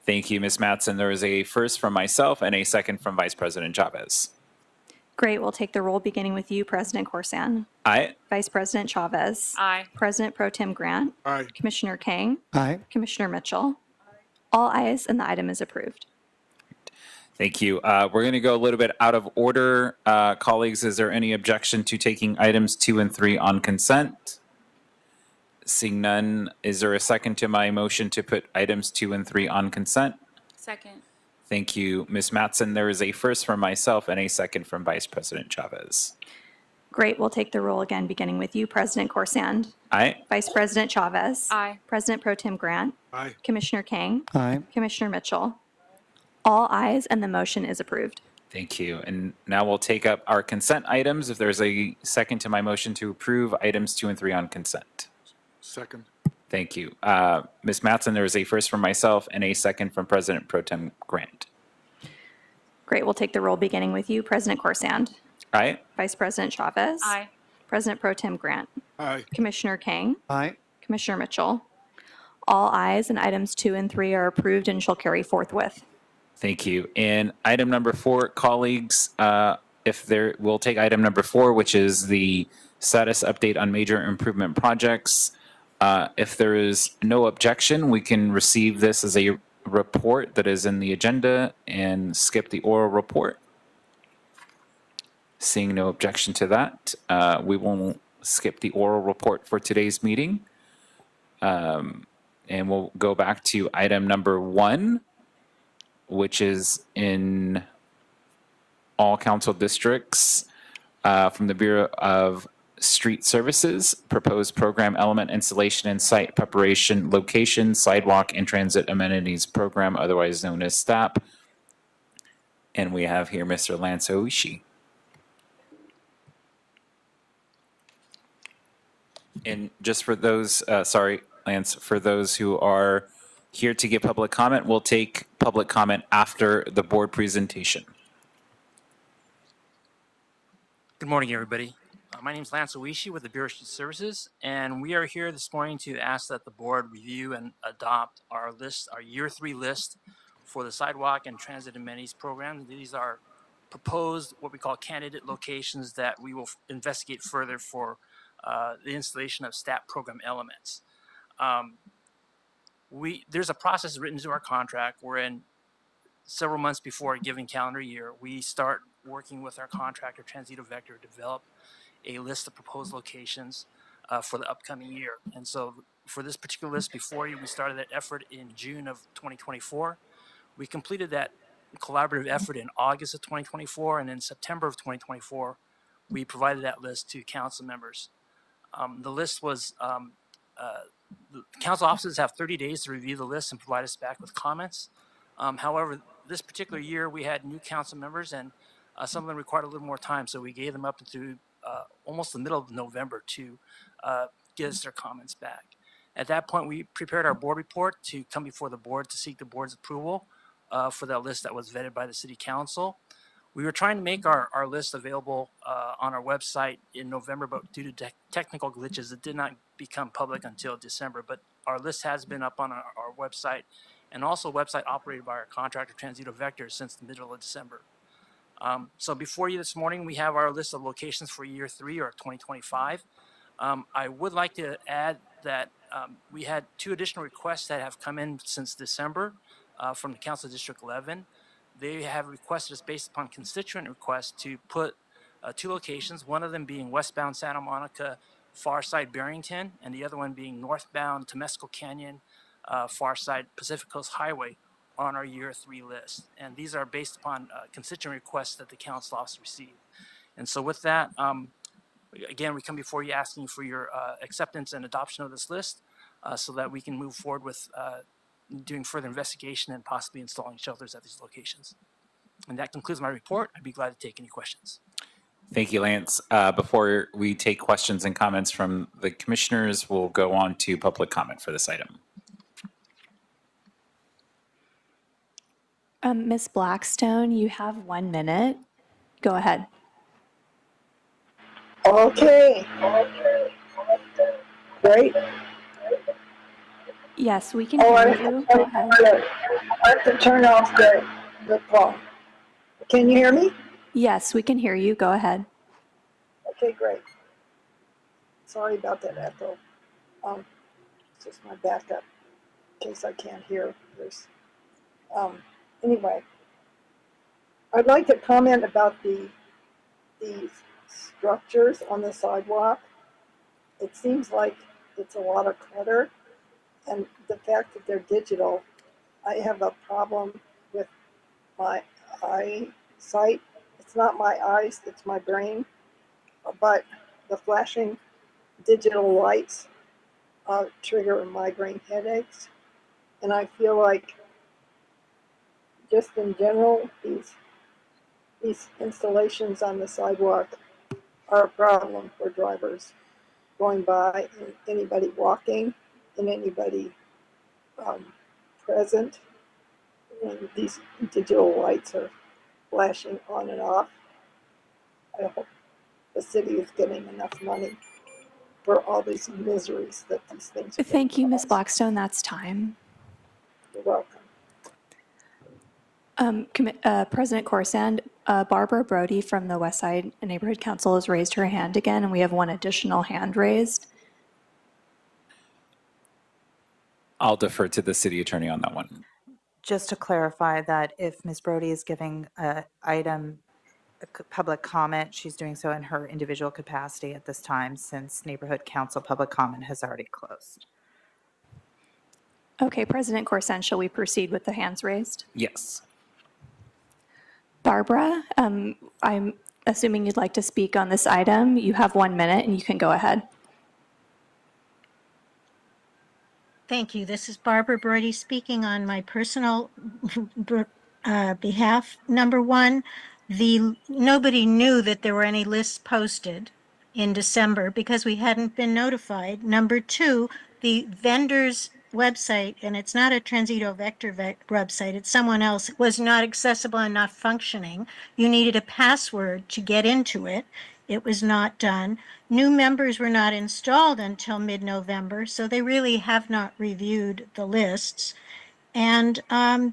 Thank you, Ms. Mattson. There is a first from myself and a second from Vice President Chavez. Great. We'll take the roll beginning with you, President Corsan. Aye. Vice President Chavez. Aye. President Pro Tem Grant. Aye. Commissioner Kang. Aye. Commissioner Mitchell. All ayes, and the item is approved. Thank you. We're going to go a little bit out of order. Colleagues, is there any objection to taking items 2 and 3 on consent? Seeing none, is there a second to my motion to put items 2 and 3 on consent? Second. Thank you, Ms. Mattson. There is a first from myself and a second from Vice President Chavez. Great. We'll take the roll again, beginning with you, President Corsand. Aye. Vice President Chavez. Aye. President Pro Tem Grant. Aye. Commissioner Kang. Aye. Commissioner Mitchell. All ayes, and the motion is approved. Thank you. And now we'll take up our consent items. If there's a second to my motion to approve items 2 and 3 on consent. Second. Thank you. Ms. Mattson, there is a first from myself and a second from President Pro Tem Grant. Great. We'll take the roll, beginning with you, President Corsand. Aye. Vice President Chavez. Aye. President Pro Tem Grant. Aye. Commissioner Kang. Aye. Commissioner Mitchell. All ayes, and items 2 and 3 are approved and shall carry forthwith. Thank you. And item number 4, colleagues, we'll take item number 4, which is the status update on major improvement projects. If there is no objection, we can receive this as a report that is in the agenda and skip the oral report. Seeing no objection to that, we will skip the oral report for today's meeting. And we'll go back to item number 1, which is in all council districts from the Bureau of Street Services, proposed program element installation and site preparation, location, sidewalk, and transit amenities program, otherwise known as STAP. And we have here Mr. Lance Oishi. And just for those, sorry, Lance, for those who are here to give public comment, we'll take public comment after the board presentation. Good morning, everybody. My name is Lance Oishi with the Bureau of Street Services, and we are here this morning to ask that the board review and adopt our list, our year 3 list for the sidewalk and transit amenities program. These are proposed, what we call candidate locations that we will investigate further for the installation of STAP program elements. There's a process written into our contract wherein several months before a given calendar year, we start working with our contractor, Transito Vector, to develop a list of proposed locations for the upcoming year. And so for this particular list before you, we started that effort in June of 2024. We completed that collaborative effort in August of 2024, and in September of 2024, we provided that list to council members. The list was, the council offices have 30 days to review the list and provide us back with comments. However, this particular year, we had new council members, and some of them required a little more time, so we gave them up through almost the middle of November to get us their comments back. At that point, we prepared our board report to come before the board to seek the board's approval for that list that was vetted by the city council. We were trying to make our list available on our website in November, but due to technical glitches, it did not become public until December. But our list has been up on our website, and also a website operated by our contractor, Transito Vector, since the middle of December. So before you this morning, we have our list of locations for year 3 or 2025. I would like to add that we had 2 additional requests that have come in since December from the Council District 11. They have requested us, based upon constituent requests, to put 2 locations, one of them being westbound Santa Monica, far side Barrington, and the other one being northbound Temescal Canyon, far side Pacific Coast Highway, on our year 3 list. And these are based upon constituent requests that the council office received. And so with that, Again, we come before you asking for your acceptance and adoption of this list so that we can move forward with doing further investigation and possibly installing shelters at these locations. And that concludes my report. I'd be glad to take any questions. Thank you, Lance. Before we take questions and comments from the commissioners, we'll go on to public comment for this item. Ms. Blackstone, you have 1 minute. Go ahead. Okay. Great. Yes, we can Oh, hear you. Go ahead. I have to turn off the phone. Can you hear me? Yes, we can hear you. Go ahead. Okay, great. Sorry about that echo. It's just my backup in case I can't hear this. Anyway, I'd like to comment about these structures on the sidewalk. It seems like it's a lot of clutter, and the fact that they're digital, I have a problem with my eyesight. It's not my eyes, it's my brain, but the flashing digital lights trigger migraine headaches, and I feel like just in general, these installations on the sidewalk are a problem for drivers going by, and anybody walking, and anybody present. And these digital lights are flashing on and off. I hope the city is getting enough money for all these miseries that these things are. Thank you, Ms. Blackstone. That's time. You're welcome. President Corsand, Barbara Brody from the Westside Neighborhood Council has raised her hand again, and we have one additional hand raised. I'll defer to the city attorney on that one. Just to clarify that if Ms. Brody is giving an item public comment, she's doing so in her individual capacity at this time, since Neighborhood Council public comment has already closed. Okay, President Corsand, shall we proceed with the hands raised? Yes. Barbara, I'm assuming you'd like to speak on this item. You have 1 minute and you can go ahead. Thank you. This is Barbara Brody speaking on my personal behalf. Number one, nobody knew that there were any lists posted in December because we hadn't been notified. Number two, the vendor's website, and it's not a Transito Vector website, it's someone else, was not accessible and not functioning. You needed a password to get into it. It was not done. New members were not installed until mid-November, so they really have not reviewed the lists. And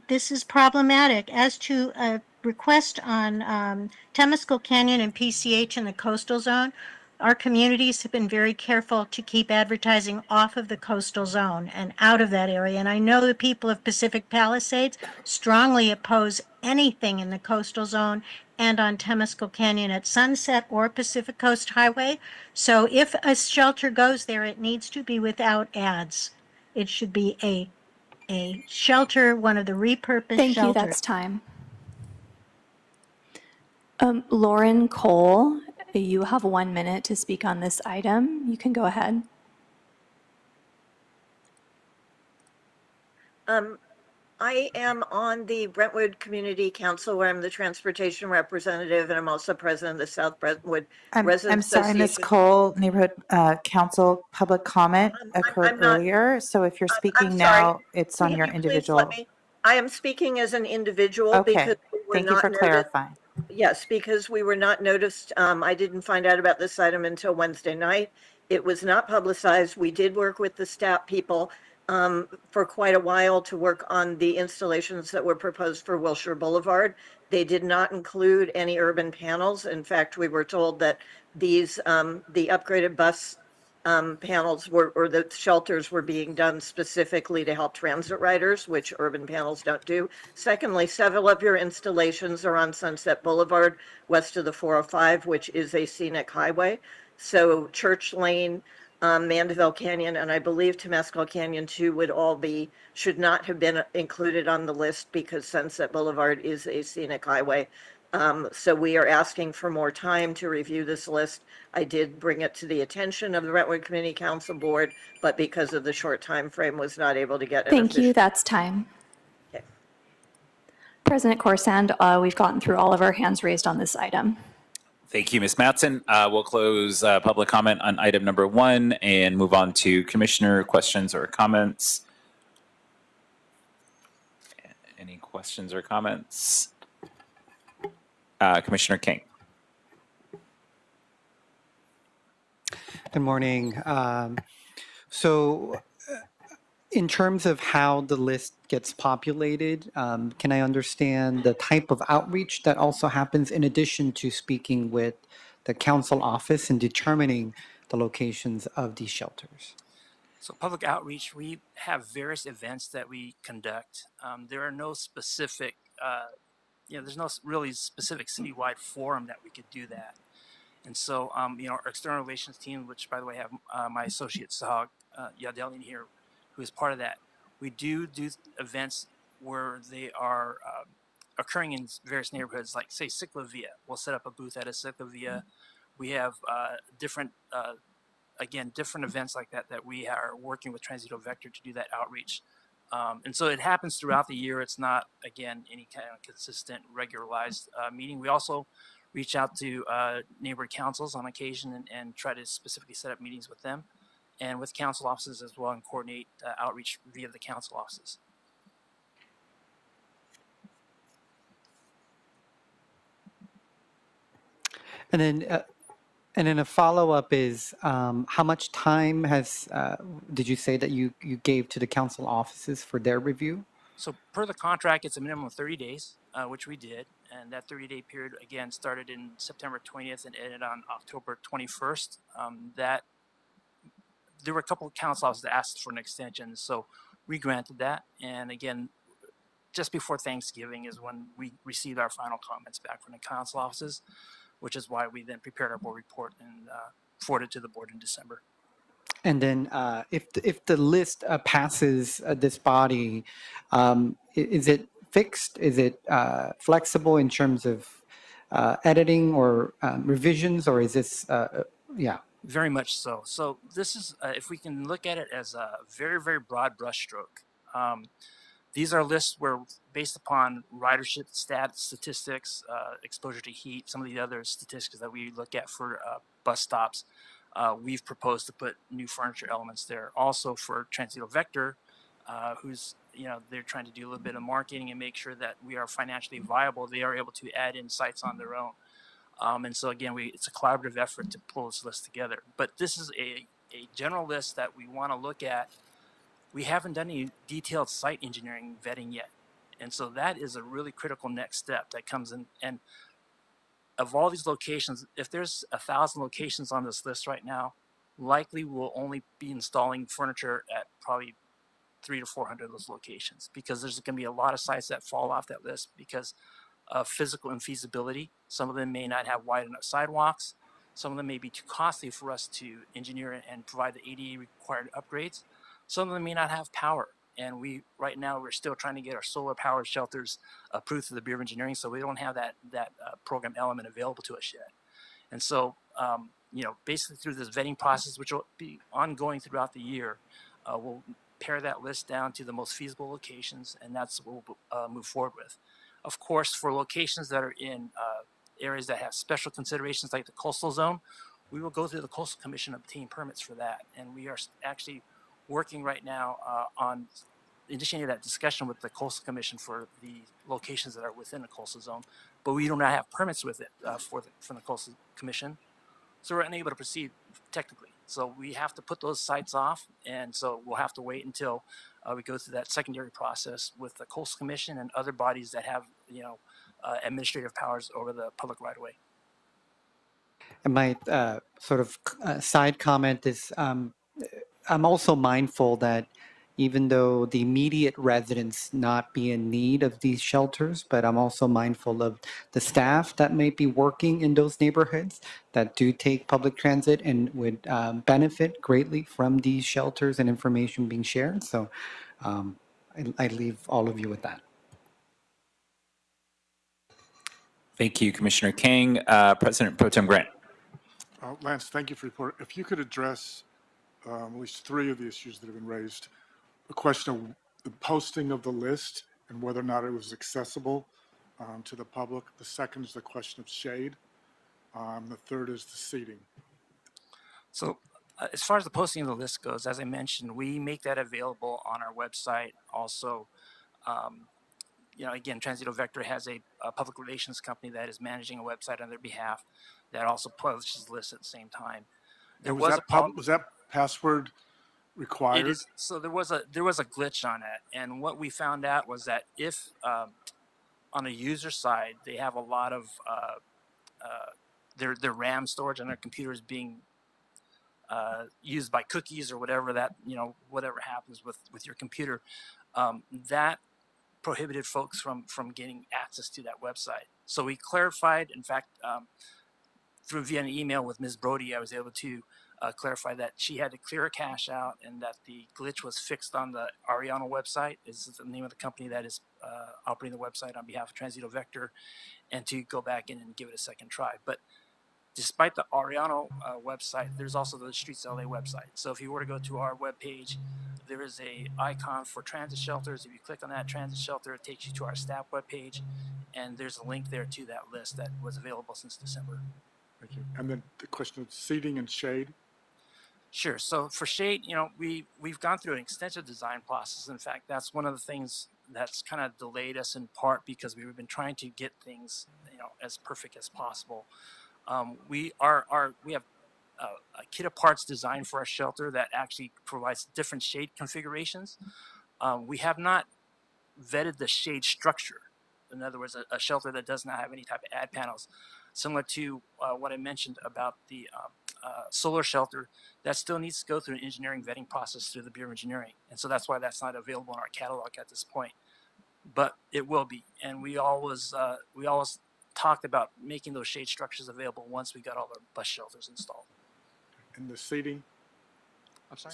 this is problematic. As to a request on Temescal Canyon and PCH in the coastal zone, our communities have been very careful to keep advertising off of the coastal zone and out of that area. And I know the people of Pacific Palisades strongly oppose anything in the coastal zone and on Temescal Canyon at Sunset or Pacific Coast Highway. So if a shelter goes there, it needs to be without ads. It should be a shelter, one of the repurposed Thank you, shelters. that's time. Lauren Cole, you have 1 minute to speak on this item. You can go ahead. I am on the Brentwood Community Council where I'm the transportation representative, and I'm also president of the South Brentwood I'm Residents sorry, Ms. Association. Cole, Neighborhood Council public comment occurred I'm not- earlier. So if you're I'm speaking sorry. now, it's on Can your you please individual. let me- I am speaking as an individual Okay, because we were thank you not for noticed. clarifying. Yes, because we were not noticed. I didn't find out about this item until Wednesday night. It was not publicized. We did work with the STAP people for quite a while to work on the installations that were proposed for Wilshire Boulevard. They did not include any urban panels. In fact, we were told that these, the upgraded bus panels were, or the shelters were being done specifically to help transit riders, which urban panels don't do. Secondly, several of your installations are on Sunset Boulevard, west of the 405, which is a scenic highway. So Church Lane, Mandeville Canyon, and I believe Temescal Canyon too would all be, should not have been included on the list because Sunset Boulevard is a scenic highway. So we are asking for more time to review this list. I did bring it to the attention of the Brentwood Community Council Board, but because of the short time frame, was not able to get an Thank you. official. That's time. Okay. President Corsand, we've gotten through all of our hands raised on this item. Thank you, Ms. Mattson. We'll close public comment on item number 1 and move on to commissioner questions or comments. Any questions or comments? Commissioner King. Good morning. In terms of how the list gets populated, can I understand the type of outreach that also happens in addition to speaking with the council office and determining the locations of these shelters? So public outreach, we have various events that we conduct. There are no specific, there's no really specific citywide forum that we could do that. And so, our external relations team, which by the way have my associate Sahag Yadelian here, who is part of that, we do events where they are occurring in various neighborhoods, like say Ciclavia. We'll set up a booth at a Ciclavia. We have different events like that we are working with Transito Vector to do that outreach. And so it happens throughout the year. It's not, again, any kind of consistent, regularized meeting. We also reach out to neighborhood councils on occasion and try to specifically set up meetings with them and with council offices as well, and coordinate outreach via the council offices. And then a follow-up is how much time did you say that you gave to the council offices for their review? So per the contract, it's a minimum of 30 days, which we did. And that 30-day period, again, started in September 20th and ended on October 21st. There were a couple of council offices that asked for an extension, so we granted that. And again, just before Thanksgiving is when we received our final comments back from the council offices, which is why we then prepared our board report and forwarded to the board in December. And then if the list passes this body, is it fixed? Is it flexible in terms of editing or revisions, or is this, yeah? Very much so. So this is, if we can look at it as a very, very broad brushstroke, these are lists where, based upon ridership statistics, exposure to heat, some of the other statistics that we look at for bus stops, we've proposed to put new furniture elements there. Also for Transito Vector, who's, they're trying to do a little bit of marketing and make sure that we are financially viable, they are able to add in sites on their own. And so again, it's a collaborative effort to pull this list together. But this is a general list that we want to look at. We haven't done any detailed site engineering vetting yet. And so that is a really critical next step that comes in. And of all these locations, if there's 1,000 locations on this list right now, likely we'll only be installing furniture at probably 300 to 400 of those locations, because there's going to be a lot of sites that fall off that list because of physical infeasibility. Some of them may not have wide enough sidewalks. Some of them may be too costly for us to engineer and provide the ADA required upgrades. Some of them may not have power. And right now, we're still trying to get our solar powered shelters approved through the Bureau of Engineering, so we don't have that program element available to us yet. And so, basically through this vetting process, which will be ongoing throughout the year, we'll pare that list down to the most feasible locations, and that's what we'll move forward with. Of course, for locations that are in areas that have special considerations like the coastal zone, we will go through the Coastal Commission and obtain permits for that. And we are actually working right now on initiating that discussion with the Coastal Commission for the locations that are within the coastal zone, but we do not have permits with it from the Coastal Commission, so we're unable to proceed technically. So we have to put those sites off, and so we'll have to wait until we go through that secondary process with the Coastal Commission and other bodies that have, administrative powers over the public right-of-way. And my sort of side comment is I'm also mindful that even though the immediate residents not be in need of these shelters, but I'm also mindful of the staff that may be working in those neighborhoods that do take public transit and would benefit greatly from these shelters and information being shared. So I leave all of you with that. Thank you, Commissioner King. President Pro Tem Grant. Lance, thank you for your report. If you could address at least three of the issues that have been raised. The question of the posting of the list and whether or not it was accessible to the public. The second is the question of shade. The third is the seating. So as far as the posting of the list goes, as I mentioned, we make that available on our website. Also, again, Transito Vector has a public relations company that is managing a website on their behalf that also publishes lists at the same time. Was that password required? It is. So there was a glitch on it, and what we found out was that if on a user side they have a lot of their RAM storage on their computer is being used by cookies or whatever whatever happens with your computer, that prohibited folks from getting access to that website. So we clarified. In fact, via an email with Ms. Brody, I was able to clarify that she had to clear a cache out and that the glitch was fixed on the Ariano website. Is the name of the company that is operating the website on behalf of Transito Vector, and to go back in and give it a second try. But despite the Ariano website, there's also the Streets LA website. So if you were to go to our webpage, there is a icon for transit shelters. If you click on that transit shelter, it takes you to our staff webpage, and there's a link there to that list that was available since December. Thank you. And then the question of seating and shade. Sure. So for shade, we've gone through an extensive design process. In fact, that's one of the things that's kind of delayed us in part because we've been trying to get things, as perfect as possible. We have a kit of parts designed for our shelter that actually provides different shade configurations. We have not vetted the shade structure. In other words, a shelter that does not have any type of ad panels, similar to what I mentioned about the solar shelter, that still needs to go through an engineering vetting process through the Bureau of Engineering. And so that's why that's not available in our catalog at this point. But it will be. And we always talked about making those shade structures available once we got all our bus shelters installed. And the seating? I'm sorry?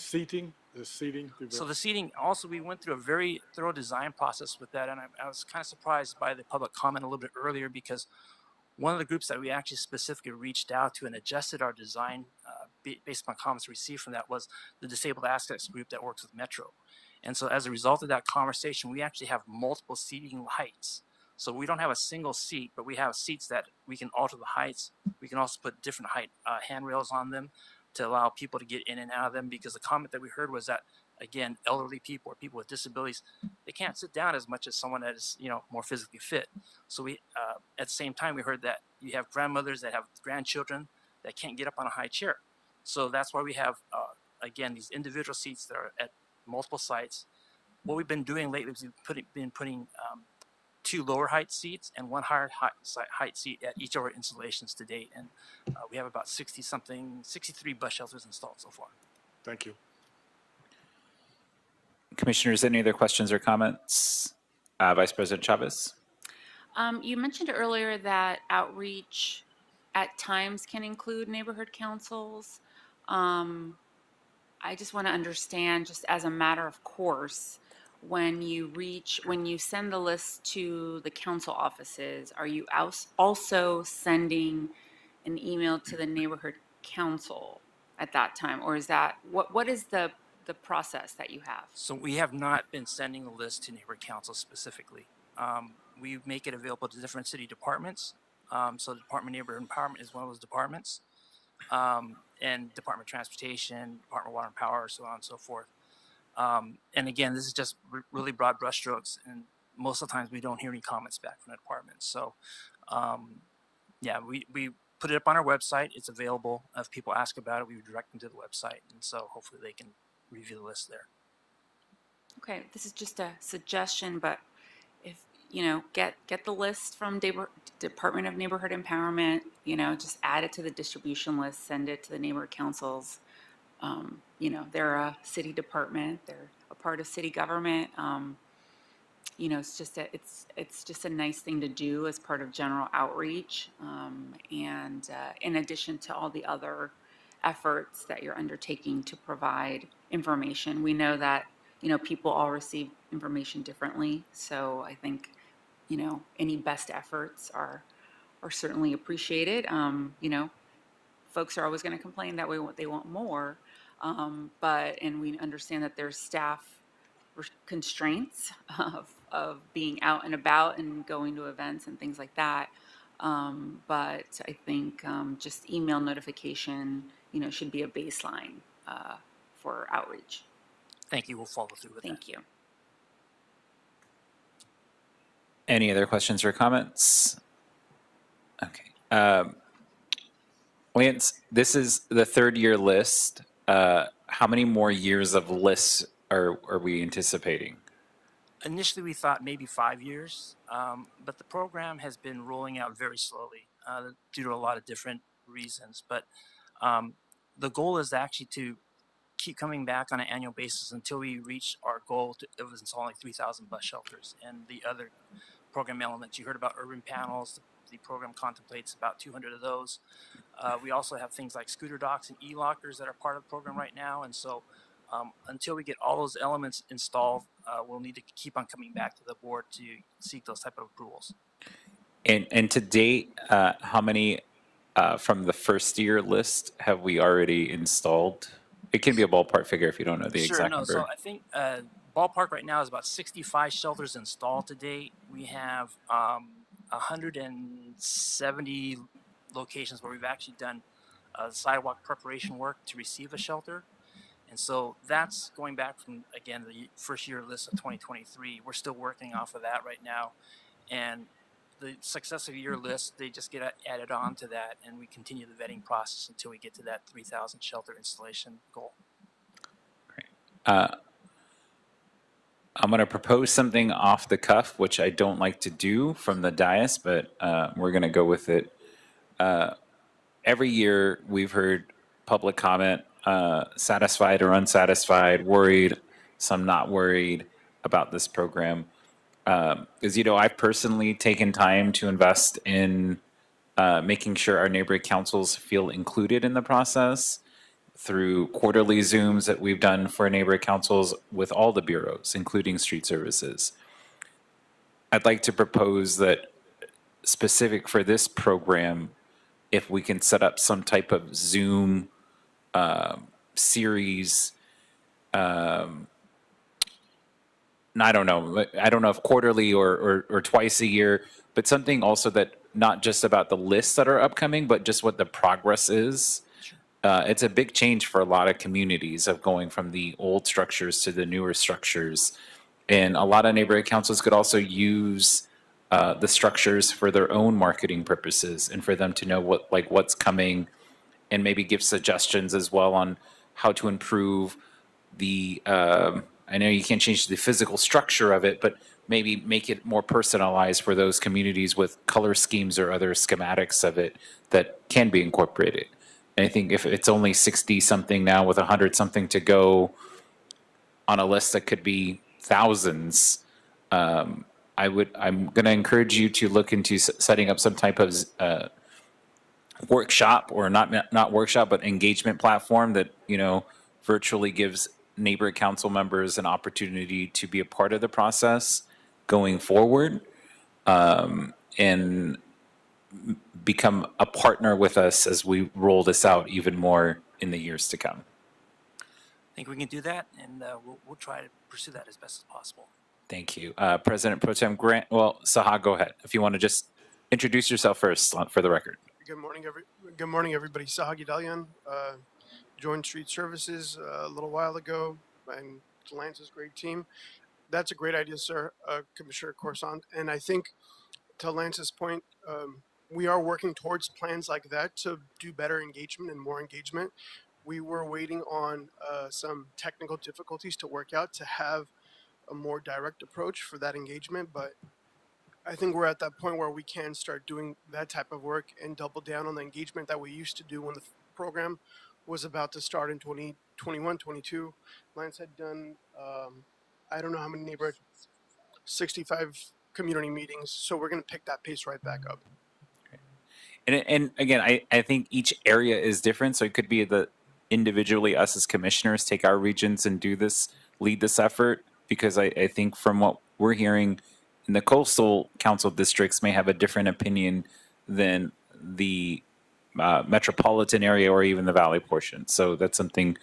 The seating. So the seating, also we went through a very thorough design process with that, and I was kind of surprised by the public comment a little bit earlier because one of the groups that we actually specifically reached out to and adjusted our design based upon comments received from that was the Disabled Access Group that works with Metro. And so as a result of that conversation, we actually have multiple seating heights. So we don't have a single seat, but we have seats that we can alter the heights. We can also put different height handrails on them to allow people to get in and out of them, because the comment that we heard was that, again, elderly people or people with disabilities, they can't sit down as much as someone that is, more physically fit. So we, at the same time, we heard that you have grandmothers that have grandchildren that can't get up on a high chair. So that's why we have, again, these individual seats that are at multiple sites. What we've been doing lately is we've been putting 2 lower height seats and 1 higher height seat at each of our installations to date. And we have about 63 bus shelters installed so far. Thank you. Commissioners, any other questions or comments? Vice President Chavez. You mentioned earlier that outreach at times can include neighborhood councils. I just want to understand, just as a matter of course, when you send the list to the council offices, are you also sending an email to the neighborhood council at that time? Or is that, what is the process that you have? So we have not been sending the list to neighborhood council specifically. We make it available to different city departments. So the Department of Neighborhood Empowerment is one of those departments. And Department of Transportation, Department of Water and Power, so on and so forth. And again, this is just really broad brushstrokes, and most of the times we don't hear any comments back from the department. So, yeah, we put it up on our website. It's available. If people ask about it, we direct them to the website, and so hopefully they can review the list there. Okay, this is just a suggestion, but if get the list from Department of Neighborhood Empowerment, just add it to the distribution list, send it to the neighborhood councils. They're a city department, they're a part of city government. It's just a nice thing to do as part of general outreach. And in addition to all the other efforts that you're undertaking to provide information, we know that, people all receive information differently. So I think, any best efforts are are certainly appreciated. You know, folks are always going to complain that they want more, and we understand that there's staff constraints of being out and about and going to events and things like that. But I think just email notification, you know, should be a baseline for outreach. Thank you. We'll follow through with that. Thank you. Any other questions or comments? Okay. Lance, this is the third year list. How many more years of lists are we anticipating? Initially, we thought maybe 5 years, but the program has been rolling out very slowly due to a lot of different reasons. But the goal is actually to keep coming back on an annual basis until we reach our goal of installing 3,000 bus shelters and the other program elements. You heard about urban panels. The program contemplates about 200 of those. We also have things like scooter docks and e-lockers that are part of the program right now. And so until we get all those elements installed, we'll need to keep on coming back to the board to seek those type of approvals. And to date, how many from the first year list have we already installed? It can be a ballpark figure if you don't know the exact number. So I think ballpark right now is about 65 shelters installed to date. We have 170 locations where we've actually done sidewalk preparation work to receive a shelter. And so that's going back from, again, the first year list of 2023. We're still working off of that right now. And the successive year list, they just get added on to that, and we continue the vetting process until we get to that 3,000 shelter installation goal. Great. I'm going to propose something off the cuff, which I don't like to do from the dais, but we're going to go with it. Every year we've heard public comment, satisfied or unsatisfied, worried, some not worried about this program. Because, you know, I've personally taken time to invest in making sure our neighborhood councils feel included in the process through quarterly Zooms that we've done for neighborhood councils with all the bureaus, including street services. I'd like to propose that specific for this program, if we can set up some type of Zoom series, I don't know if quarterly or twice a year, but something also that not just about the lists that are upcoming, but just what the progress is. It's a big change for a lot of communities of going from the old structures to the newer structures. And a lot of neighborhood councils could also use the structures for their own marketing purposes and for them to know what's coming and maybe give suggestions as well on how to improve the I know you can't change the physical structure of it, but maybe make it more personalized for those communities with color schemes or other schematics of it that can be incorporated. And I think if it's only 60 something now with 100 something to go on a list that could be thousands, I'm going to encourage you to look into setting up some type of workshop, or not workshop, but engagement platform that, you know, virtually gives neighborhood council members an opportunity to be a part of the process going forward, and become a partner with us as we roll this out even more in the years to come. I think we can do that, and we'll try to pursue that as best as possible. Thank you. President Pro Tem Grant, Saha, go ahead. If you want to just introduce yourself first for the record. Good morning, everybody. Saha Gidalian, joined Street Services a little while ago, and Lance's great team. That's a great idea, sir, Commissioner Corson. And I think, to Lance's point, we are working towards plans like that to do better engagement and more engagement. We were waiting on some technical difficulties to work out to have a more direct approach for that engagement, but I think we're at that point where we can start doing that type of work and double down on the engagement that we used to do when the program was about to start in 2021, 22. Lance had done, I don't know how many neighborhood, 65 community meetings. So we're going to pick that pace right back up. And again, I think each area is different. So it could be that individually us as commissioners take our regions and lead this effort, because I think from what we're hearing, in the coastal council districts may have a different opinion than the metropolitan area or even the valley portion. So that's something,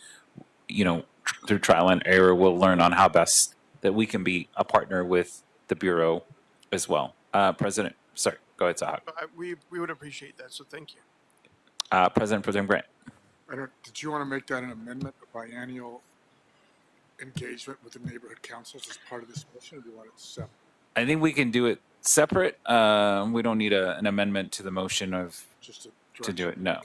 through trial and error, we'll learn on how best that we can be a partner with the Bureau as well. President, sorry, go ahead, Sahag. We would appreciate that, so thank you. President Pro Tem Grant. Did you want to make that an amendment, a biennial engagement with the neighborhood councils as part of this motion, or do you want it separate? I think we can do it separate. We don't need an amendment to the motion of Just to do it. No.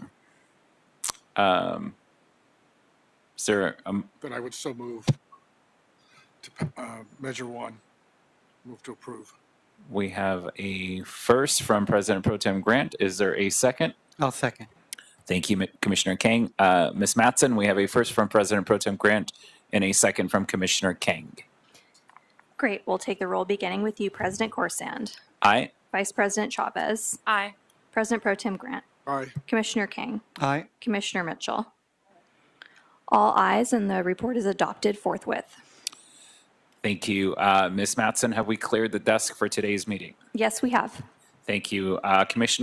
Is there Then I would so move to measure 1, move to approve. we have a first from President Pro Tem Grant. Is there a second? I'll second. Thank you, Commissioner Kang. Ms. Mattson, we have a first from President Pro Tem Grant and a second from Commissioner Kang. Great. We'll take the roll beginning with you, President Corsand. Aye. Vice President Chavez. Aye. President Pro Tem Grant. Aye. Commissioner King. Aye. Commissioner Mitchell. All ayes, and the report is adopted forthwith. Thank you. Ms. Mattson, have we cleared the desk for today's meeting? Yes, we have. Thank you. Commissioner